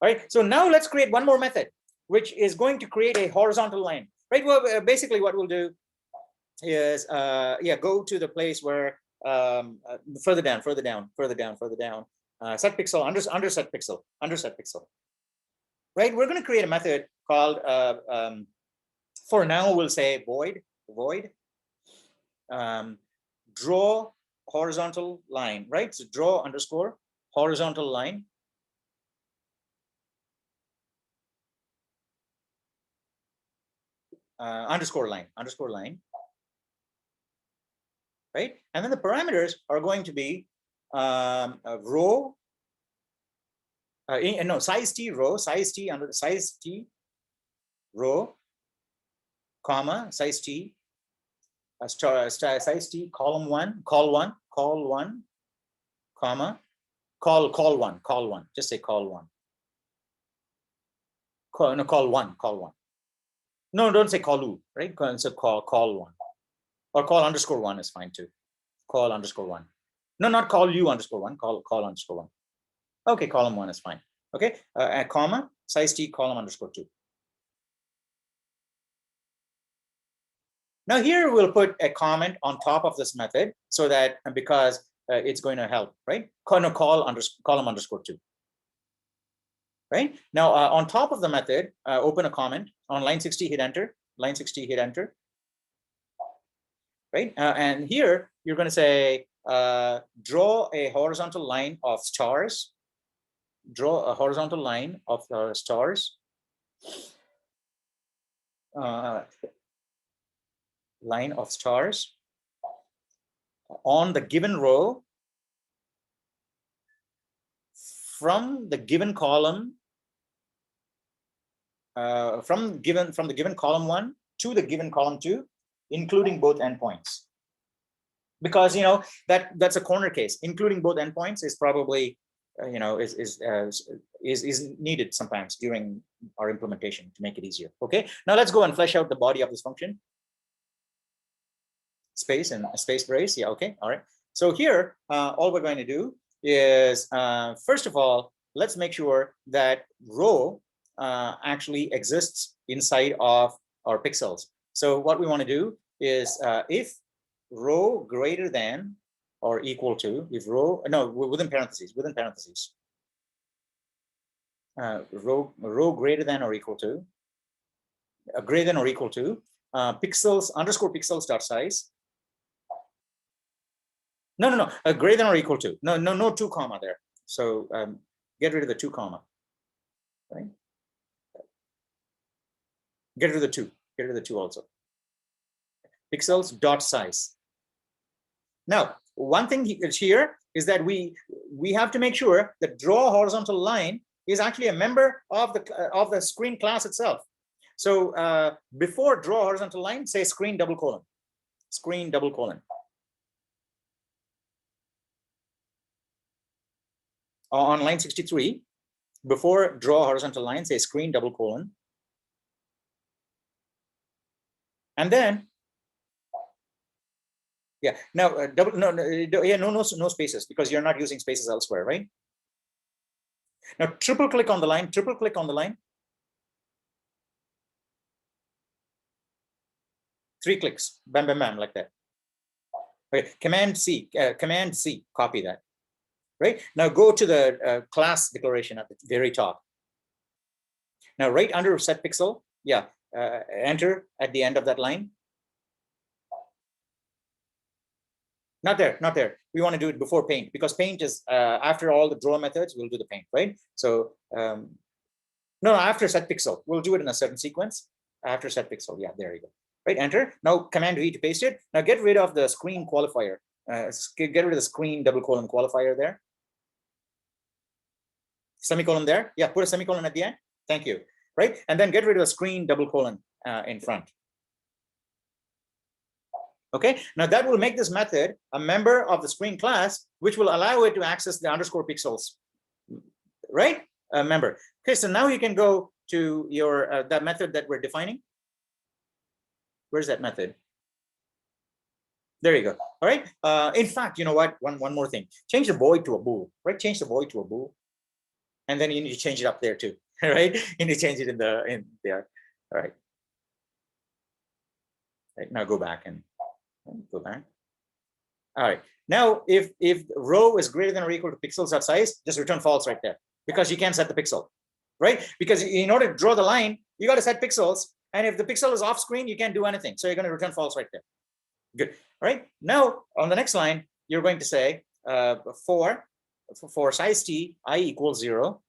All right. So now let's create one more method, which is going to create a horizontal line, right? Well, basically what we'll do is go to the place where further down, set pixel under set pixel, right? We're going to create a method called for now we'll say void draw horizontal line, right? So draw underscore horizontal line. Underscore line, right? And then the parameters are going to be row, size t row, size t under the size t row, comma, size t, size t column one, call one, comma, call one, just say call one. Call one. No, don't say callu, right? So call one, or call underscore one is fine too. Call underscore one. No, not call you underscore one. Call underscore one. Okay, column one is fine. Okay, comma size t column underscore two. Now here we'll put a comment on top of this method so that because it's going to help, right? Column underscore two. Right now, on top of the method, open a comment on line 60, hit enter. Line 60, hit enter. Right, and here you're going to say draw a horizontal line of stars. Draw a horizontal line of stars. Line of stars on the given row from the given column. From the given column one to the given column two, including both endpoints. Because that's a corner case. Including both endpoints is probably is needed sometimes during our implementation to make it easier. Okay. Now let's go and flesh out the body of this function. Space and space brace. Yeah. Okay. All right. So here, all we're going to do is first of all, let's make sure that row actually exists inside of our pixels. So what we want to do is if row greater than or equal to, if row, no, within parentheses, row greater than or equal to, pixels underscore pixels dot size. No, greater than or equal to, no 2 comma there. So get rid of the 2 comma, right? Get rid of the 2 also. Pixels dot size. Now, one thing here is that we have to make sure that draw horizontal line is actually a member of the screen class itself. So before draw horizontal line, say screen double colon. Screen double colon. On line 63, before draw horizontal line, say screen double colon. And then, yeah, now no spaces, because you're not using spaces elsewhere, right? Now triple click on the line, triple click on the line. 3 clicks, bam, bam, bam, like that. Okay, Command C, copy that. Right, now go to the class declaration at the very top. Now right under set pixel, yeah, enter at the end of that line. Not there, not there. We want to do it before paint, because paint is after all the draw methods, we'll do the paint, right? So no, after set pixel, we'll do it in a certain sequence. After set pixel, yeah, there you go. Right, enter. Now Command V to paste it. Now get rid of the screen qualifier. Get rid of the screen double colon qualifier there. Semicolon there. Yeah, put a semicolon at the end. Thank you. Right, and then get rid of the screen double colon in front. Okay, now that will make this method a member of the screen class, which will allow it to access the underscore pixels. Right, a member. Okay, so now you can go to your that method that we're defining. Where's that method? There you go. All right. In fact, you know what? One more thing. Change the void to a bool. Right. Change the void to a bool, and then you need to change it up there too. Right. You need to change it in there. All right. Right. Now go back and go back. All right. Now, if row is greater than or equal to pixels.size, just return false right there, because you can't set the pixel. Right. Because in order to draw the line, you got to set pixels. And if the pixel is off screen, you can't do anything. So you're going to return false right there. Good. All right. Now on the next line, you're going to say for size t, I equals 0.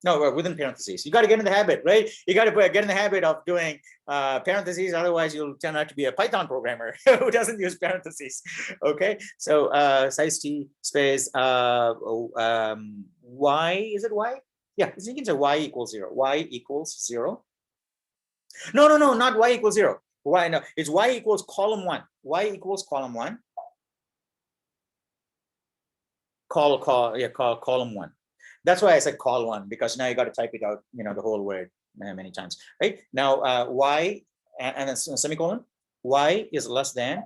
No, within parentheses. You got to get in the habit, right? You got to get in the habit of doing parentheses. Otherwise, you'll turn out to be a Python programmer who doesn't use parentheses. Okay. So size t space y, is it y? Yeah, so you can say y equals 0. Y equals 0. No, not y equals 0. Why? No, it's y equals column 1. Y equals column 1. Column 1. That's why I said call 1, because now you got to type it out, you know, the whole word many times, right? Now y and then semicolon, y is less than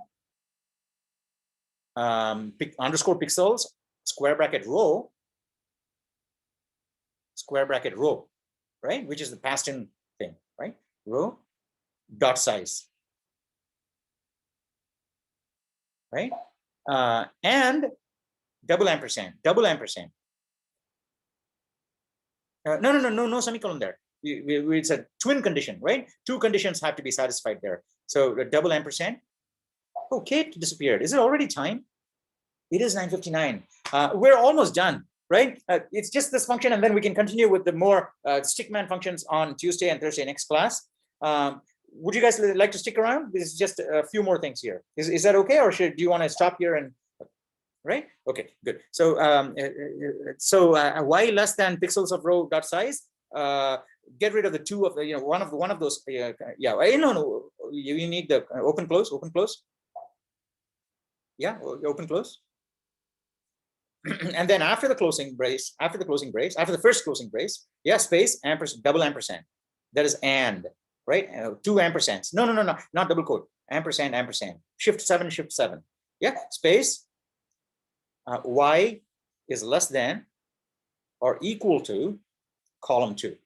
underscore pixels square bracket row, right? Which is the past in thing, right? Row dot size, right? And double ampersand. No semicolon there. It's a twin condition, right? 2 conditions have to be satisfied there. So the double ampersand. Oh, Kate disappeared. Is it already time? It is 9:59. We're almost done, right? It's just this function, and then we can continue with the more stickman functions on Tuesday and Thursday next class. Would you guys like to stick around? This is just a few more things here. Is that okay, or do you want to stop here and? Right. Okay. Good. So y less than pixels of row dot size. Get rid of the 2 of the one of those. Yeah. No. You need the open close. Yeah. Open close. And then after the first closing brace, yeah, space ampersand, double ampersand. That is and, right? 2 ampersands. No, not double quote. Ampersand. Shift 7. Yeah. Space. Y is less than or equal to column 2.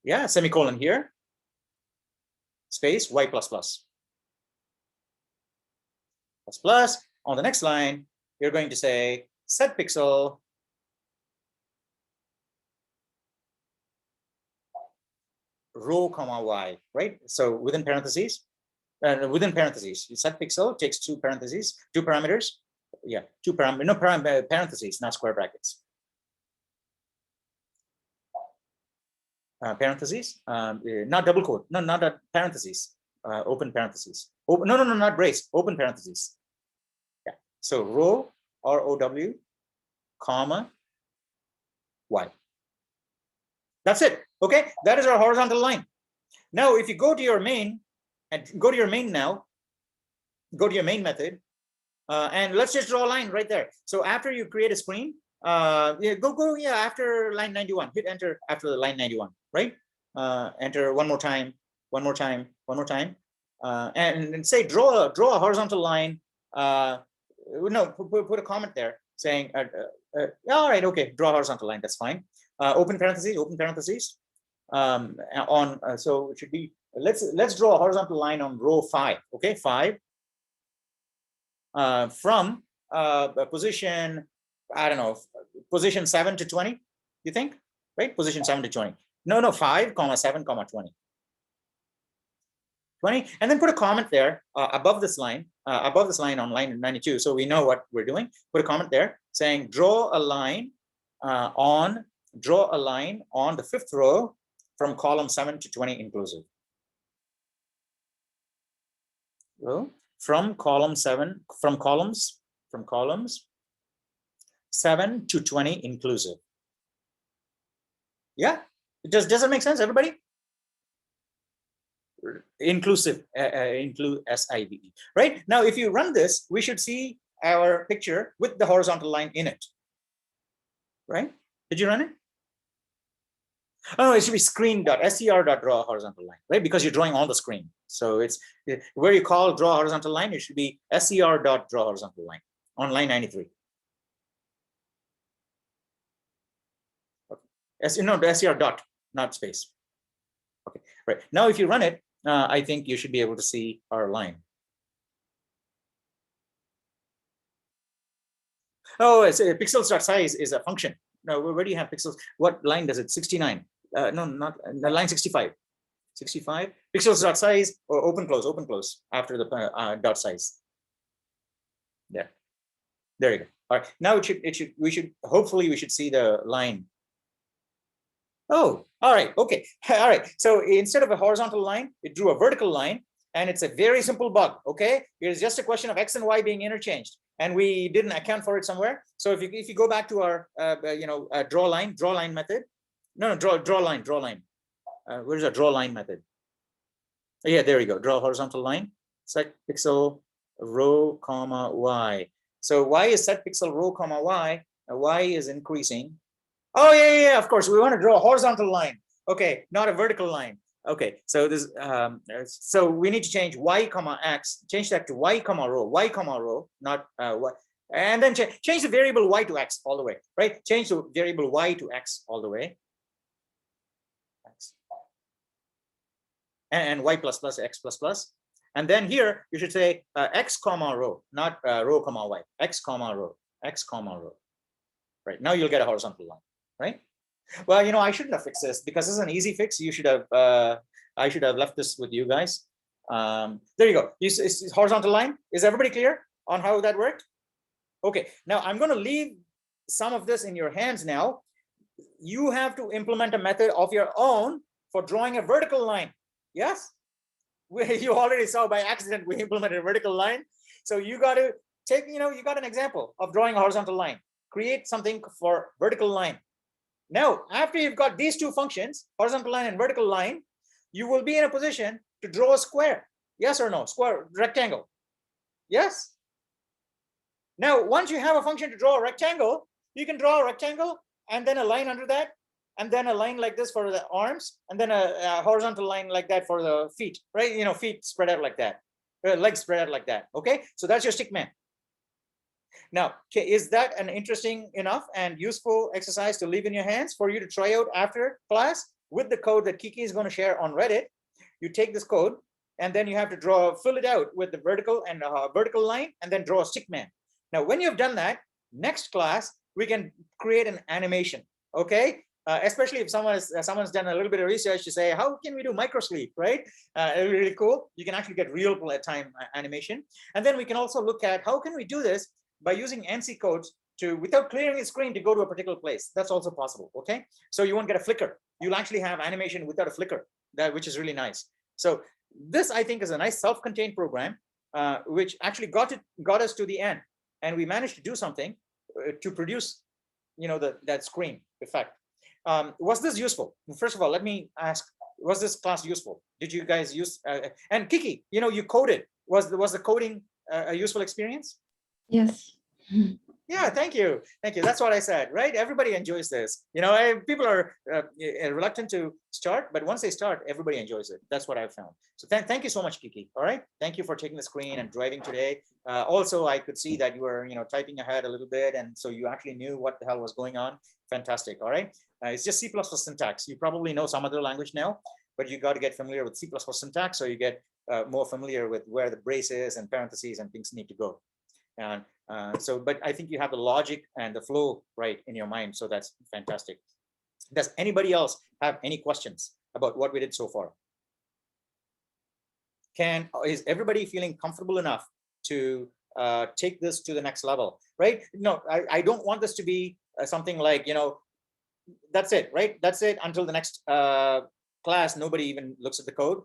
Yeah, semicolon here. Space y plus. On the next line, you're going to say set pixel row comma y, right? So within parentheses, set pixel takes 2 parameters. Yeah, parentheses, not square brackets. Parentheses, not double quote, no, not parentheses, open parentheses. No, not brace, open parentheses. Yeah, so row, ROW, comma, y. That's it. Okay, that is our horizontal line. Now, if you go to your main and go to your main now, go to your main method, and let's just draw a line right there. So after you create a screen, after line 91, hit enter after the line 91, right? Enter one more time, and say draw a horizontal line. No, put a comment there saying, all right, okay, draw a horizontal line. That's fine. Open parentheses. So it should be, let's draw a horizontal line on row 5. Okay, 5. From position, I don't know, position 7 to 20, you think, right? Position 7 to 20. No, 5, 7, 20. 20, and then put a comment there above this line on line 92, so we know what we're doing. Put a comment there saying draw a line on the 5th row from column 7 to 20 inclusive. Well, from columns 7 to 20 inclusive. Yeah, does it make sense, everybody? Inclusive, include SIVE. Right now, if you run this, we should see our picture with the horizontal line in it. Right? Did you run it? Oh, it should be screen.scr.draw horizontal line, right? Because you're drawing on the screen. So it's where you call draw horizontal line, it should be scr.draw horizontal line on line 93. Okay. No, the scr dot, not space. Okay, right. Now if you run it, I think you should be able to see our line. Oh, it's pixels.size is a function. Now, where do you have pixels? What line does it? 69. No, not line 65. 65. Pixels.size or open close after the dot size. There you go. All right. Now hopefully we should see the line. Oh, all right. Okay. All right. So instead of a horizontal line, it drew a vertical line, and it's a very simple bug. Okay. It's just a question of X and Y being interchanged, and we didn't account for it somewhere. So if you go back to our draw line method. No, draw line. Where's our draw line method? Yeah, there you go. Draw horizontal line. Set pixel row comma Y. So Y is set pixel row comma Y. Y is increasing. Oh yeah, of course. We want to draw a horizontal line. Okay, not a vertical line. Okay, so this so we need to change Y comma X. Change that to Y comma row, not Y. And then change the variable Y to X all the way, right? Change the variable Y to X all the way. And Y plus plus X plus plus. And then here you should say X comma row, not row comma Y. X comma row. Right, now you'll get a horizontal line, right? Well, I shouldn't have fixed this because this is an easy fix. You should have, I should have left this with you guys. There you go. It's horizontal line. Is everybody clear on how that worked? Okay, now I'm going to leave some of this in your hands now. You have to implement a method of your own for drawing a vertical line. Yes, you already saw by accident we implemented a vertical line. So you got to take, you got an example of drawing a horizontal line. Create something for vertical line. Now, after you've got these two functions, horizontal line and vertical line, you will be in a position to draw a square. Yes or no? Square, rectangle. Yes. Now, once you have a function to draw a rectangle, you can draw a rectangle and then a line under that, and then a line like this for the arms, and then a horizontal line like that for the feet, right? Feet spread out like that, legs spread out like that. Okay, so that's your stick man. Now, is that an interesting enough and useful exercise to leave in your hands for you to try out after class with the code that Kiki is going to share on Reddit? You take this code and then you have to fill it out with the vertical and vertical line, and then draw a stick man. Now, when you've done that, next class, we can create an animation, okay? Especially if someone's done a little bit of research to say, how can we do micro sleep, right? Really cool. You can actually get real time animation. And then we can also look at how can we do this by using ANSI codes without clearing the screen to go to a particular place. That's also possible, okay? So you won't get a flicker. You'll actually have animation without a flicker, which is really nice. So this, I think, is a nice self-contained program, which actually got us to the end. And we managed to do something to produce that screen effect. Was this useful? First of all, let me ask, was this class useful? Did you guys use, and Kiki, you coded, was the coding a useful experience? Yes. Yeah, thank you. That's what I said, right? Everybody enjoys this. People are reluctant to start, but once they start, everybody enjoys it. That's what I've found. So thank you so much, Kiki. All right. Thank you for taking the screen and driving today. Also, I could see that you were, typing ahead a little bit. And so you actually knew what the hell was going on. Fantastic. All right. It's just C++ syntax. You probably know some other language now, but you got to get familiar with C++ syntax. So you get more familiar with where the brace is and parentheses and things need to go. And but I think you have the logic and the flow right in your mind. So that's fantastic. Does anybody else have any questions about what we did so far? Is everybody feeling comfortable enough to take this to the next level, right? No, I don't want this to be something like, that's it, right? That's it until the next class. Nobody even looks at the code.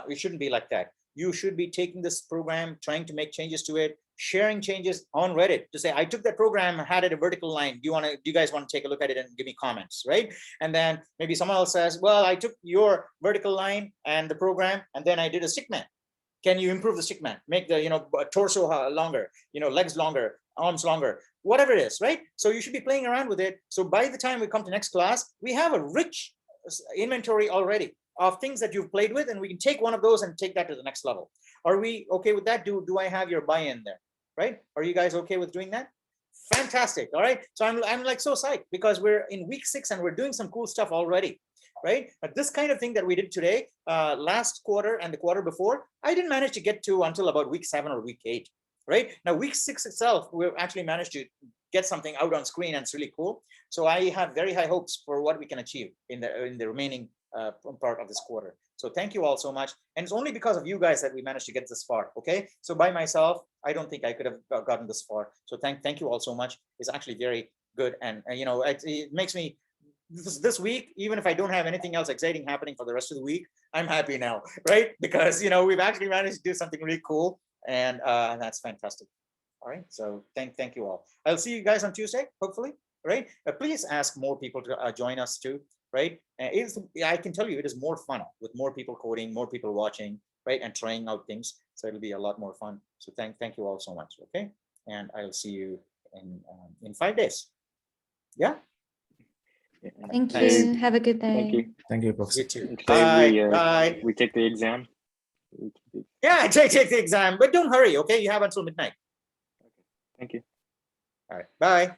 It shouldn't be like that. You should be taking this program, trying to make changes to it, sharing changes on Reddit to say, I took that program, had it a vertical line. Do you guys want to take a look at it and give me comments, right? And then maybe someone else says, well, I took your vertical line and the program, and then I did a stickman. Can you improve the stickman? Make the torso longer, legs longer, arms longer, whatever it is, right? So you should be playing around with it. So by the time we come to next class, we have a rich inventory already of things that you've played with, and we can take one of those and take that to the next level. Are we okay with that? Do I have your buy-in there, right? Are you guys okay with doing that? Fantastic. All right. So I'm like so psyched because we're in week 6 and we're doing some cool stuff already, right? But this kind of thing that we did today, last quarter and the quarter before, I didn't manage to get to until about week 7 or week 8, right? Now week 6 itself, we've actually managed to get something out on screen, and it's really cool. So I have very high hopes for what we can achieve in the remaining part of this quarter. So thank you all so much. And it's only because of you guys that we managed to get this far. Okay. So by myself, I don't think I could have gotten this far. So thank you all so much. It's actually very good. And it makes me this week, even if I don't have anything else exciting happening for the rest of the week, I'm happy now, right? Because we've actually managed to do something really cool, and that's fantastic. All right. So thank you all. I'll see you guys on Tuesday, hopefully. Right. Please ask more people to join us too. Right. I can tell you it is more fun with more people coding, more people watching, right, and trying out things. So it'll be a lot more fun. So thank you all so much. Okay. And I'll see you in 5 days. Yeah. Thank Thanks. you. Have a good day. Thank you. Thank you, You Professor. too. And Bye. today Bye. we take the exam. Yeah, take the exam, but don't hurry. Okay. You have until midnight. Thank you. All right. Bye.